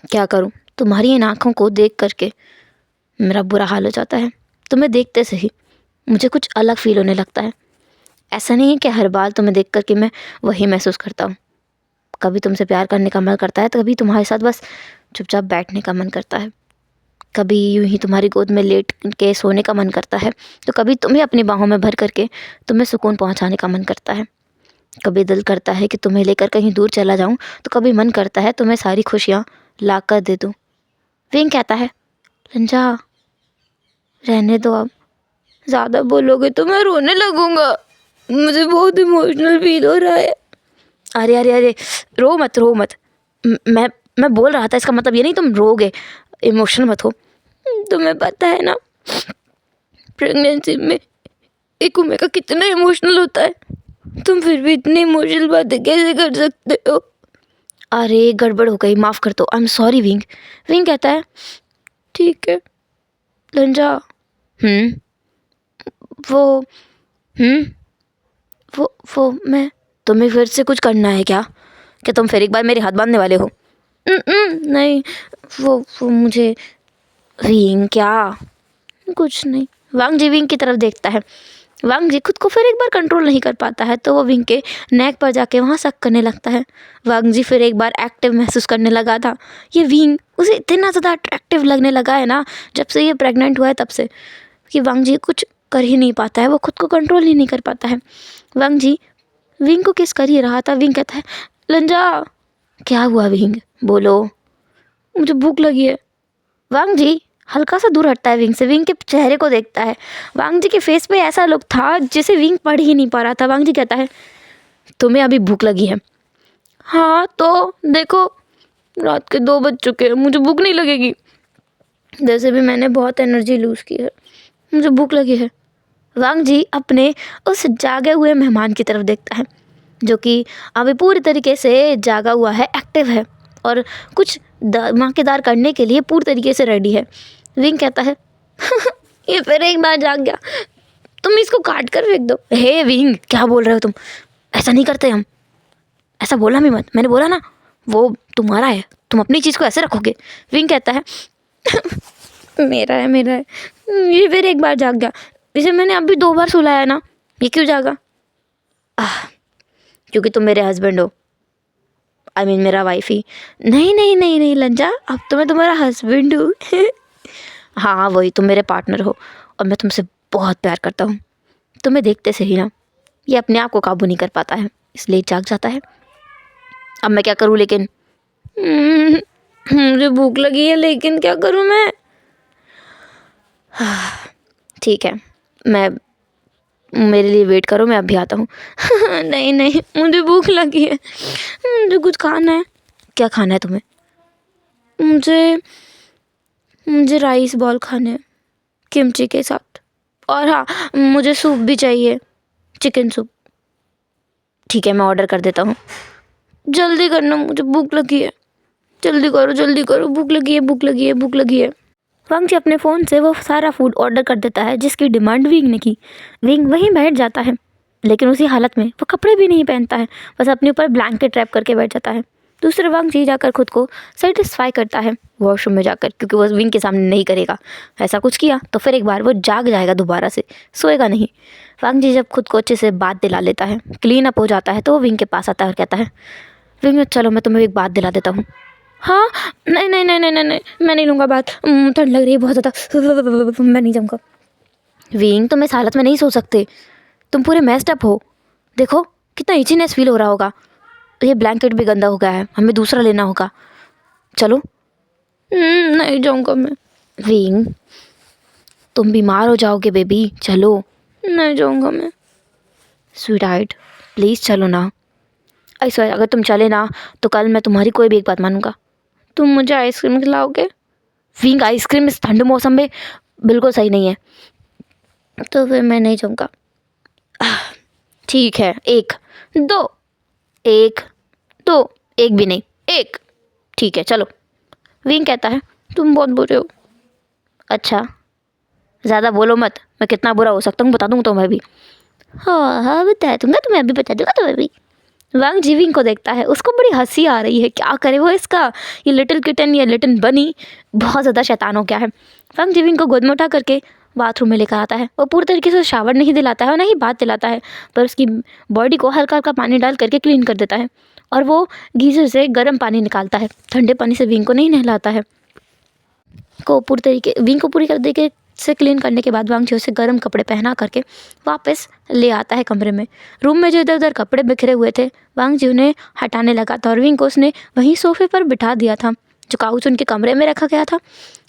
क्या करूँ, तुम्हारी इन आँखों को देख करके मेरा बुरा हाल हो जाता है। तुम्हें देखते से ही मुझे कुछ अलग फील होने लगता है। ऐसा नहीं है कि हर बार तुम्हें देख करके मैं वही महसूस करता हूँ। कभी तुमसे प्यार करने का मन करता है, तो कभी तुम्हारे साथ बस चुपचाप बैठने का मन करता है, कभी यूं ही तुम्हारी गोद में लेट के सोने का मन करता है, तो कभी तुम्हें अपनी बाहों में भर करके तुम्हें सुकून पहुंचाने का मन करता है। कभी दिल करता है कि तुम्हें लेकर कहीं दूर चला जाऊं, तो कभी मन करता है तुम्हें सारी खुशियाँ ला कर दे दूँ। विंग कहता है, रंजा रहने दो, अब ज़्यादा बोलोगे तो मैं रोने लगूंगा, मुझे बहुत इमोशनल फील हो रहा है। अरे अरे अरे, रो मत रो मत, मैं बोल रहा था, इसका मतलब ये नहीं तुम रोगे, इमोशनल मत हो। तुम्हें पता है ना, प्रेगनेंसी में एक ओमेगा कितना इमोशनल होता है, तुम फिर भी इतनी इमोशनल बातें कैसे कर सकते हो? अरे गड़बड़ हो गई, माफ़ कर दो, I am sorry wing. Wing कहता है, ठीक है लंजा। वो हम्म मैं, तुम्हें फिर से कुछ करना है क्या? क्या तुम फिर एक बार मेरे हाथ बांधने वाले हो? नहीं, वो मुझे। विंग क्या? कुछ नहीं। वांग जी विंग की तरफ देखता है। वांग जी खुद को फिर एक बार कंट्रोल नहीं कर पाता है, तो वो विंग के नेक पर जाके वहाँ सक करने लगता है। वांग जी फिर एक बार एक्टिव महसूस करने लगा था। ये विंग उसे इतना ज़्यादा अट्रैक्टिव लगने लगा है ना, जब से ये प्रेग्नेंट हुआ है तब से, कि वांग जी कुछ कर ही नहीं पाता है, वो खुद को कंट्रोल ही नहीं कर पाता है। वांग जी विंग को किस कर ही रहा था। विंग कहता है, लंजा। क्या हुआ विंग, बोलो, मुझे भूख लगी है। वांग जी हल्का सा दूर हटता है विंग से, विंग के चेहरे को देखता है। वांग जी के फेस पे ऐसा लुक था जिसे विंग पढ़ ही नहीं पा रहा था। वांग जी कहता है, तुम्हें अभी भूख लगी है? हाँ तो देखो, रात के 2 बज चुके हैं, मुझे भूख नहीं लगेगी? जैसे भी मैंने बहुत एनर्जी लूज़ की है, मुझे भूख लगी है। वांग जी अपने उस जागे हुए मेहमान की तरफ देखता है, जो कि अभी पूरी तरीके से जागा हुआ है, एक्टिव है। और कुछ धमाकेदार करने के लिए पूरी तरीके से रेडी है। विंग कहता है ये फिर एक बार जाग गया, तुम इसको काट कर फेंक दो। हे विंग, क्या बोल रहे हो तुम? ऐसा नहीं करते हम, ऐसा बोला भी मत, मैंने बोला ना वो तुम्हारा है, तुम अपनी चीज़ को ऐसे रखोगे। विंग कहता है मेरा है, मेरा है। ये फिर एक बार जाग गया, इसे मैंने अभी 2 बार सुलाया ना, ये क्यों जागा? क्योंकि तुम मेरे हस्बैंड हो, आई मीन मेरा वाइफ ही। नहीं नहीं नहीं नहीं लंजा, अब तो मैं तुम्हारा हस्बैंड हूँ। हाँ हाँ वही, तुम मेरे पार्टनर हो और मैं तुमसे बहुत प्यार करता हूँ। तुम्हें देखते से ही ना ये अपने आप को काबू नहीं कर पाता है, इसलिए जाग जाता है। अब मैं क्या करूँ लेकिन? मुझे भूख लगी है, लेकिन क्या करूँ मैं? ठीक है, मैं, मेरे लिए वेट करो, मैं अभी आता हूँ। नहीं नहीं, मुझे भूख लगी है, मुझे कुछ खाना है। क्या खाना है तुम्हें? मुझे राइस बॉल खाने हैं किमची के साथ, और हाँ मुझे सूप भी चाहिए, चिकन सूप। ठीक है, मैं ऑर्डर कर देता हूँ। जल्दी करना, मुझे भूख लगी है, जल्दी करो जल्दी करो, भूख लगी है, भूख लगी है, भूख लगी है। वांग जी अपने फ़ोन से वो सारा फूड ऑर्डर कर देता है जिसकी डिमांड विंग ने की। विंग वहीं बैठ जाता है, लेकिन उसी हालत में वो कपड़े भी नहीं पहनता है, बस अपने ऊपर ब्लैंकेट रैप करके बैठ जाता है। दूसरे वांग जी जाकर खुद को सेटिस्फाई करता है वॉशरूम में जाकर, क्योंकि वो विंग के सामने नहीं करेगा। ऐसा कुछ किया तो फिर एक बार वो जाग जाएगा, दोबारा से सोएगा नहीं। वांग जी जब खुद को अच्छे से बात दिला लेता है, क्लीन अप हो जाता है, तो वो विंग के पास आता है और कहता है, विंग चलो मैं तुम्हें एक बात दिला देता हूँ। हाँ, नहीं नहीं नहीं नहीं नहीं नहीं, मैं नहीं लूँगा बात, ठंड लग रही है बहुत ज़्यादा, मैं नहीं जाऊँगा। विंग तुम इस हालत में नहीं सो सकते, तुम पूरे मेस्ड अप हो, देखो कितना इचीनेस फील हो रहा होगा, ये ब्लैंकेट भी गंदा हो गया है, हमें दूसरा लेना होगा, चलो। नहीं जाऊँगा मैं। विंग तुम बीमार हो जाओगे बेबी, चलो। नहीं जाऊँगा मैं। स्वीट हार्ट प्लीज़ चलो ना, ऐसा अगर तुम चले ना तो कल मैं तुम्हारी कोई भी एक बात मानूंगा। तुम मुझे आइसक्रीम खिलाओगे? विंग आइसक्रीम इस ठंडे मौसम में बिल्कुल सही नहीं है, तो फिर मैं नहीं जाऊँगा। ठीक है, 1 2, 1 2, एक भी नहीं, 1, ठीक है चलो। विंग कहता है तुम बहुत बुरे हो। अच्छा, ज़्यादा बोलो मत, मैं कितना बुरा हो सकता हूँ बता दूँगा तुम्हें भी। हाँ हाँ बता दूँगा तुम्हें, अभी बता दूँगा तुम्हें भी। वांग जी विंग को देखता है, उसको बड़ी हंसी आ रही है, क्या करे वो इसका, ये लिटिल किटन या लिटिल बनी बहुत ज़्यादा शैतान हो गया है। वांग जी विंग को गोद में उठा करके बाथरूम में लेकर आता है। वो पूरी तरीके से शावर नहीं दिलाता है और ना ही बात दिलाता है, पर उसकी बॉडी को हल्का हल्का पानी डाल करके क्लीन कर देता है, और वो गीज़र से गर्म पानी निकालता है। ठंडे पानी से विंग को नहीं नहलाता है। विंग को पूरी तरीके से क्लीन करने के बाद वांग जी उसे गर्म कपड़े पहना करके वापस ले आता है कमरे में। रूम में जो इधर उधर कपड़े बिखरे हुए थे, वांग जी उन्हें हटाने लगा था और विंग को उसने वहीं सोफे पर बिठा दिया था जो काउच उनके कमरे में रखा गया था।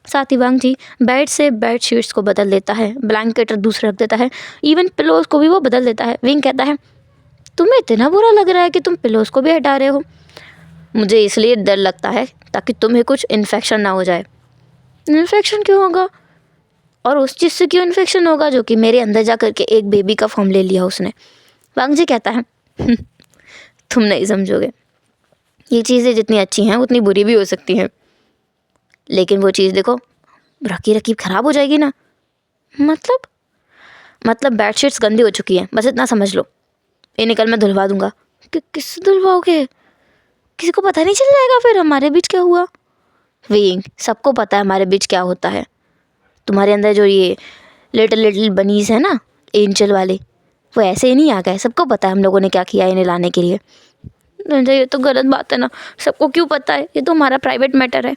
साथ ही वांग जी बेड से बेड शीट्स को बदल देता है, ब्लैंकेट दूसरे रख देता है, इवन पिलोज को भी वो बदल देता है। विंग कहता है तुम्हें इतना बुरा लग रहा है कि तुम पिलोज को भी हटा रहे हो? मुझे इसलिए डर लगता है ताकि तुम्हें कुछ इन्फेक्शन ना हो जाए। इन्फेक्शन क्यों होगा? और उस चीज़ से क्यों इन्फेक्शन होगा जो कि मेरे अंदर जा करके एक बेबी का फॉर्म ले लिया उसने। वांग जी कहता है तुम नहीं समझोगे, ये चीज़ें जितनी अच्छी हैं उतनी बुरी भी हो सकती हैं, लेकिन वो चीज़ देखो रखी रखी ख़राब हो जाएगी ना। मतलब बेडशीट्स गंदी हो चुकी हैं, बस इतना समझ लो, इन्हें कल मैं धुलवा दूंगा। किससे धुलवाओगे? किसी को पता नहीं चल जाएगा फिर हमारे बीच क्या हुआ? विंग सबको पता है हमारे बीच क्या होता है। तुम्हारे अंदर जो ये लिटिल लिटिल बनीज है ना, एंजल वाले, वो ऐसे ही नहीं आ गए, सबको पता है हम लोगों ने क्या किया इन्हें लाने के लिए। ये तो गलत बात है ना, सबको क्यों पता है, ये तो हमारा प्राइवेट मैटर है।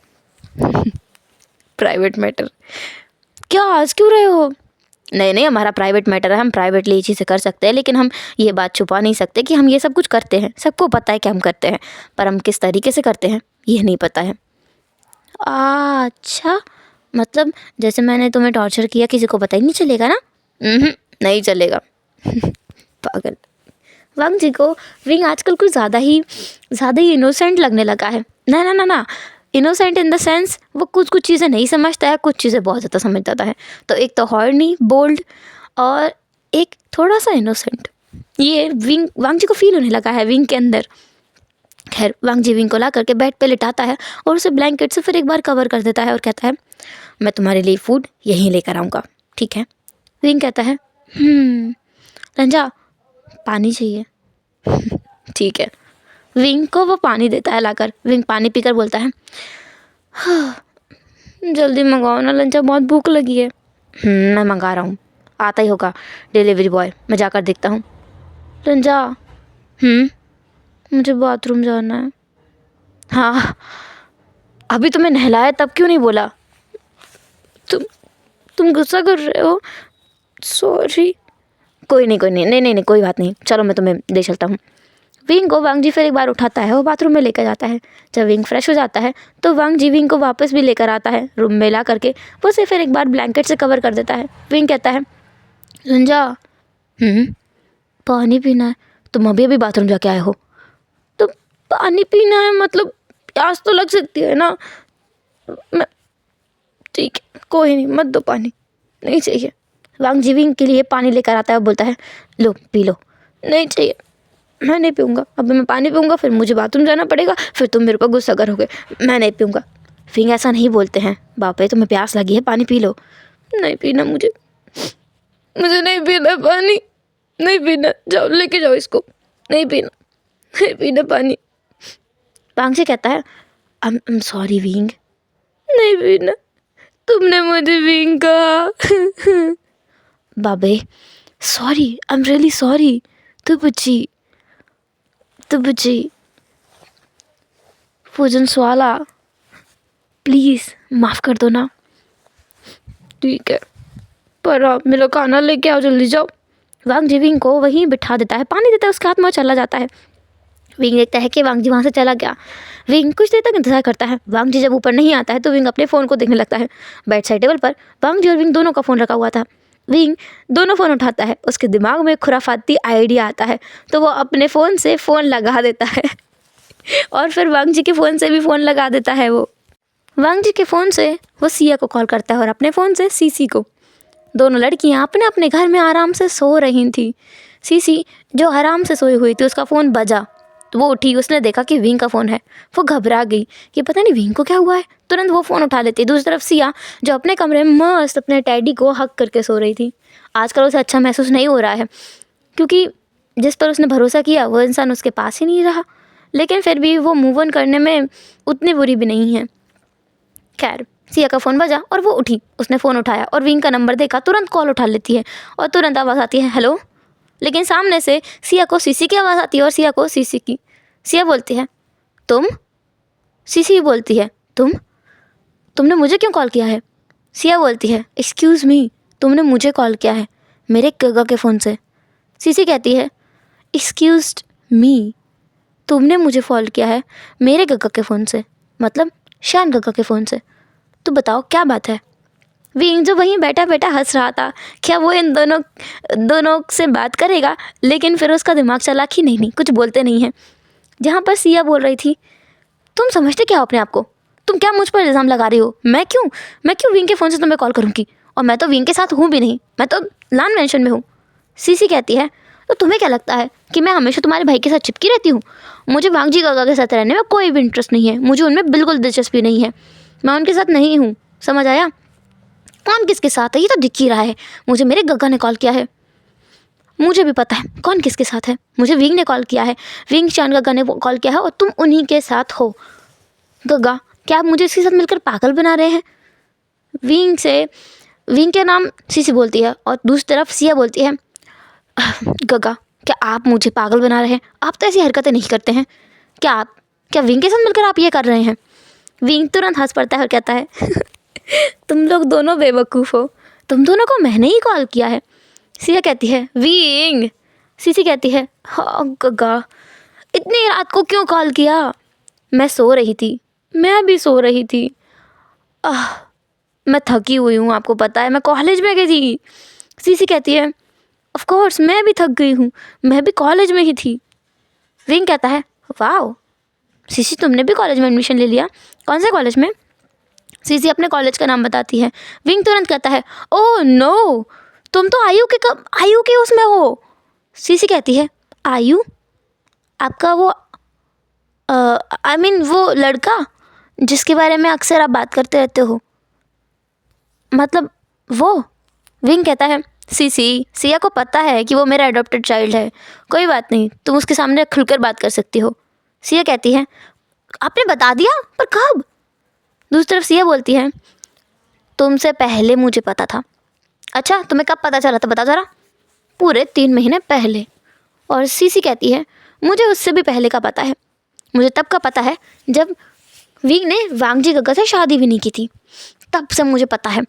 प्राइवेट मैटर क्या, आज क्यों रहे हो? नहीं नहीं, हमारा प्राइवेट मैटर है, हम प्राइवेटली ये चीज़ें कर सकते हैं, लेकिन हम ये बात छुपा नहीं सकते कि हम ये सब कुछ करते हैं। सबको पता है कि हम करते हैं, पर हम किस तरीके से करते हैं ये नहीं पता है। अच्छा, मतलब जैसे मैंने तुम्हें टॉर्चर किया किसी को पता ही नहीं चलेगा ना? नहीं चलेगा। पागल। वांग जी को विंग आजकल कुछ ज़्यादा ही इनोसेंट लगने लगा है। ना ना ना ना, इनोसेंट इन द सेंस वो कुछ चीज़ें नहीं समझता है, कुछ चीज़ें बहुत ज़्यादा समझ जाता है। तो एक तो हॉर्नी, बोल्ड और एक थोड़ा सा इनोसेंट, ये वांग जी को फील होने लगा है विंग के अंदर। खैर वांग जीविंग को ला करके बेड पे लिटाता है और उसे ब्लैंकेट से फिर एक बार कवर कर देता है और कहता है मैं तुम्हारे लिए फूड यहीं लेकर आऊँगा, ठीक है। विंग कहता है रंजा पानी चाहिए। ठीक है। विंग को वो पानी देता है लाकर। विंग पानी पीकर बोलता है जल्दी मंगाओ ना रंजा, बहुत भूख लगी है। मैं मंगा रहा हूँ, आता ही होगा डिलीवरी बॉय, मैं जाकर देखता हूँ। रंजा मुझे बाथरूम जाना है। हाँ अभी तुम्हें नहलाया तब क्यों नहीं बोला? तुम गुस्सा कर रहे हो? सॉरी। कोई नहीं नहीं कोई बात नहीं, चलो मैं तुम्हें ले चलता हूँ। विंग को वांग जी फिर एक बार उठाता है और बाथरूम में लेकर जाता है। जब विंग फ्रेश हो जाता है तो वांग जी विंग को वापस भी लेकर आता है रूम में ला करके। वो उसे फिर एक बार ब्लैंकेट से कवर कर देता है। विंग कहता है रंजा पानी पीना है। तुम अभी बाथरूम जाके आए हो तो पानी पीना है, मतलब प्यास तो लग सकती है ना। मैं ठीक है कोई नहीं, मत दो पानी, नहीं चाहिए। वांग जी विंग के लिए पानी लेकर आता है और बोलता है लो पी लो। नहीं चाहिए, मैं नहीं पीऊँगा। अभी मैं पानी पीऊँगा फिर मुझे बाथरूम जाना पड़ेगा, फिर तुम मेरे पर गुस्सा करोगे। मैं नहीं पीऊँगा। विंग ऐसा नहीं बोलते हैं, बापे तुम्हें प्यास लगी है, पानी पी लो। नहीं पीना मुझे नहीं पीना पानी, नहीं पीना, जाओ लेके जाओ इसको। नहीं पीना पानी। वांग जी कहता है आई एम सॉरी विंग। नहीं पीना, तुमने मुझे विंग कहा। बाबे sorry, I am really sorry. तू बच्ची पूजन स्वाला, प्लीज़ माफ़ कर दो ना। ठीक है पर आप मेरा खाना लेके आओ, जल्दी जाओ। वांग जी विंग को वहीं बिठा देता है, पानी देता है उसके हाथ में और चला जाता है। विंग देखता है कि वांग जी वहाँ से चला गया। विंग कुछ देर तक इंतजार करता है। वांग जी जब ऊपर नहीं आता है तो विंग अपने फ़ोन को देखने लगता है। बेड साइड टेबल पर वांग जी और विंग दोनों का फ़ोन रखा हुआ था। विंग दोनों फ़ोन उठाता है, उसके दिमाग में खुराफाती आइडिया आता है तो वो अपने फ़ोन से फ़ोन लगा देता है और फिर वांग जी के फ़ोन से भी फ़ोन लगा देता है। वो वांग जी के फ़ोन से वो सिया को कॉल करता है और अपने फ़ोन से सीसी को। दोनों लड़कियां अपने अपने घर में आराम से सो रही थी। सीसी जो आराम से सोई हुई थी उसका फ़ोन बजा तो वो उठी, उसने देखा कि विंग का फ़ोन है। वो घबरा गई कि पता नहीं विंग को क्या हुआ है। तुरंत वो फ़ोन उठा लेती। दूसरी तरफ सिया जो अपने कमरे में मस्त अपने टैडी को हक करके सो रही थी। आजकल उसे अच्छा महसूस नहीं हो रहा है क्योंकि जिस पर उसने भरोसा किया वो इंसान उसके पास ही नहीं रहा, लेकिन फिर भी वो मूव ऑन करने में उतनी बुरी भी नहीं है। खैर सिया का फ़ोन बजा और वो उठी, उसने फ़ोन उठाया और विंग का नंबर देखा, तुरंत कॉल उठा लेती है और तुरंत आवाज़ आती है हेलो। लेकिन सामने से सिया को सीसी की आवाज़ आती है और सिया को सीसी की। सिया बोलती है तुम? सीसी बोलती है तुमने मुझे क्यों कॉल किया है? सिया बोलती है एक्सक्यूज़ मी, तुमने मुझे कॉल किया है मेरे गगा के फ़ोन से। सीसी कहती है एक्सक्यूज़ मी, तुमने मुझे कॉल किया है मेरे गगा के फ़ोन से, मतलब शान गगा के फ़ोन से। तो बताओ क्या बात है? विंग जो वहीं बैठा बैठा हंस रहा था, क्या वो इन दोनों से बात करेगा? लेकिन फिर उसका दिमाग चला कि नहीं कुछ बोलते नहीं हैं। जहाँ पर सिया बोल रही थी तुम समझते क्या हो अपने आप को? तुम क्या मुझ पर इल्ज़ाम लगा रही हो? मैं क्यों विंग के फ़ोन से तुम्हें कॉल करूँगी? और मैं तो विंग के साथ हूँ भी नहीं, मैं तो लान मेंशन में हूँ। सीसी कहती है तो तुम्हें क्या लगता है कि मैं हमेशा तुम्हारे भाई के साथ चिपकी रहती हूँ? मुझे वांग जी गगा के साथ रहने में कोई भी इंटरेस्ट नहीं है, मुझे उनमें बिल्कुल दिलचस्पी नहीं है, मैं उनके साथ नहीं हूँ, समझ आया? कौन किसके साथ है ये तो दिख ही रहा है। मुझे मेरे गगा ने कॉल किया है, मुझे भी पता है कौन किसके साथ है। मुझे विंग ने कॉल किया है, विंग शान गगा ने कॉल किया है और तुम उन्हीं के साथ हो। गगा क्या आप मुझे इसके साथ मिलकर पागल बना रहे हैं? विंग के नाम सीसी बोलती है और दूसरी तरफ सिया बोलती है गगा क्या आप मुझे पागल बना रहे हैं? आप तो ऐसी हरकतें नहीं करते हैं। क्या विंग के साथ मिलकर आप ये कर रहे हैं? विंग तुरंत हंस पड़ता है और कहता है तुम लोग दोनों बेवकूफ़ हो, तुम दोनों को मैंने ही कॉल किया है। सिया कहती है विंग। सीसी कहती है हाँ गगा, इतनी रात को क्यों कॉल किया? मैं सो रही थी, मैं भी सो रही थी। मैं थकी हुई हूँ, आपको पता है मैं कॉलेज में गई थी। सीसी कहती है ऑफ कोर्स मैं भी थक गई हूँ, मैं भी कॉलेज में ही थी। विंग कहता है वाओ सीसी तुमने भी कॉलेज में एडमिशन ले लिया, कौन से कॉलेज में? सीसी अपने कॉलेज का नाम बताती है। विंग तुरंत कहता है ओह नो, तुम तो आयु के उसमें हो। सीसी कहती है आयु? आपका वो आई मीन वो लड़का जिसके बारे में अक्सर आप बात करते रहते हो, मतलब वो। विंग कहता है सिया को पता है कि वो मेरा अडॉप्टेड चाइल्ड है, कोई बात नहीं, तुम उसके सामने खुलकर बात कर सकती हो। सिया कहती है आपने बता दिया, पर कब? दूसरी तरफ सिया बोलती है तुमसे पहले मुझे पता था। अच्छा, तुम्हें कब पता चला था, बता ज़रा। पूरे 3 महीने पहले। और सीसी कहती है मुझे उससे भी पहले का पता है, मुझे तब का पता है जब विंग ने वांगजी गग्गा से शादी भी नहीं की थी, तब से मुझे पता है।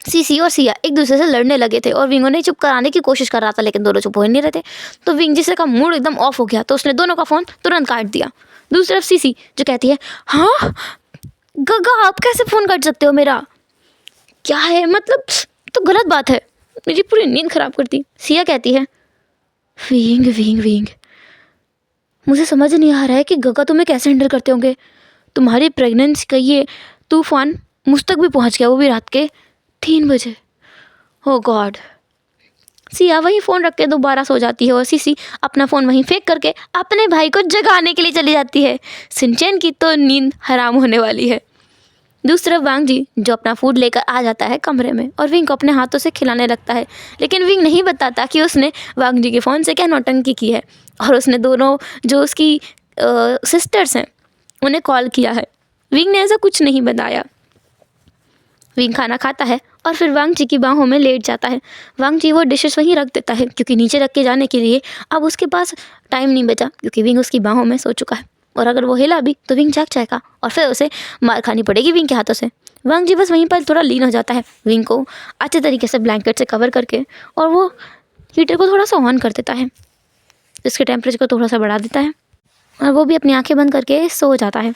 सीसी और सिया एक दूसरे से लड़ने लगे थे और विंग उन्हें चुप कराने की कोशिश कर रहा था, लेकिन दोनों चुप हो ही नहीं रहे थे। तो विंग जिससे का मूड एकदम ऑफ हो गया, तो उसने दोनों का फ़ोन तुरंत काट दिया। दूसरी तरफ सीसी जो कहती है हाँ गग्गा आप कैसे फ़ोन काट सकते हो मेरा, क्या है मतलब, तो गलत बात है, मेरी पूरी नींद ख़राब कर दी। सिया कहती है विंग विंग विंग, मुझे समझ नहीं आ रहा है कि गग्गा तुम्हें कैसे हैंडल करते होंगे। तुम्हारी प्रेगनेंसी का ये तूफान मुझ तक भी पहुंच गया, वो भी रात के 3 बजे। ओ गॉड। सिया वही फ़ोन रख के दोबारा सो जाती है और सीसी अपना फ़ोन वहीं फेंक करके अपने भाई को जगाने के लिए चली जाती है। सिंचैन की तो नींद हराम होने वाली है। दूसरी तरफ वांग जी जो अपना फूड लेकर आ जाता है कमरे में और विंग को अपने हाथों से खिलाने लगता है, लेकिन विंग नहीं बताता कि उसने वांग जी के फ़ोन से क्या नौटंकी की है और उसने दोनों जो उसकी सिस्टर्स हैं उन्हें कॉल किया है। विंग ने ऐसा कुछ नहीं बताया। विंग खाना खाता है और फिर वांग जी की बाहों में लेट जाता है। वांग जी वो डिशेस वहीं रख देता है क्योंकि नीचे रख के जाने के लिए अब उसके पास टाइम नहीं बचा, क्योंकि विंग उसकी बाहों में सो चुका है और अगर वो हिला भी तो विंग जाग जाएगा और फिर उसे मार खानी पड़ेगी विंग के हाथों से। वांग जी बस वहीं पर थोड़ा लीन हो जाता है, विंग को अच्छे तरीके से ब्लैंकेट से कवर करके, और वो हीटर को थोड़ा सा ऑन कर देता है, इसके टेम्परेचर को थोड़ा सा बढ़ा देता है और वो भी अपनी आंखें बंद करके सो जाता है।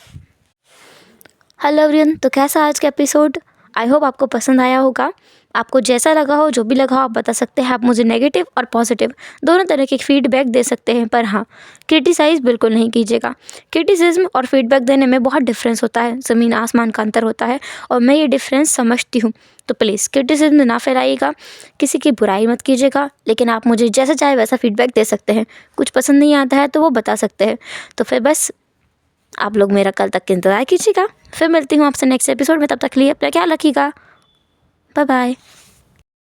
हेलो एवरीवन, तो कैसा आज का एपिसोड, आई होप आपको पसंद आया होगा। आपको जैसा लगा हो, जो भी लगा हो, आप बता सकते हैं। आप मुझे नेगेटिव और पॉजिटिव दोनों तरह के फीडबैक दे सकते हैं, पर हाँ, क्रिटिसाइज़ बिल्कुल नहीं कीजिएगा। क्रिटिसिज्म और फीडबैक देने में बहुत डिफरेंस होता है, ज़मीन आसमान का अंतर होता है और मैं ये डिफरेंस समझती हूँ। तो प्लीज़ क्रिटिसिज्म ना फैलाइएगा, किसी की बुराई मत कीजिएगा, लेकिन आप मुझे जैसा चाहे वैसा फीडबैक दे सकते हैं। कुछ पसंद नहीं आता है तो वो बता सकते हैं। तो फिर बस आप लोग मेरा कल तक इंतज़ार कीजिएगा। फिर मिलती हूँ आपसे नेक्स्ट एपिसोड में, तब तक के लिए अपना ख्याल रखिएगा। Bye bye.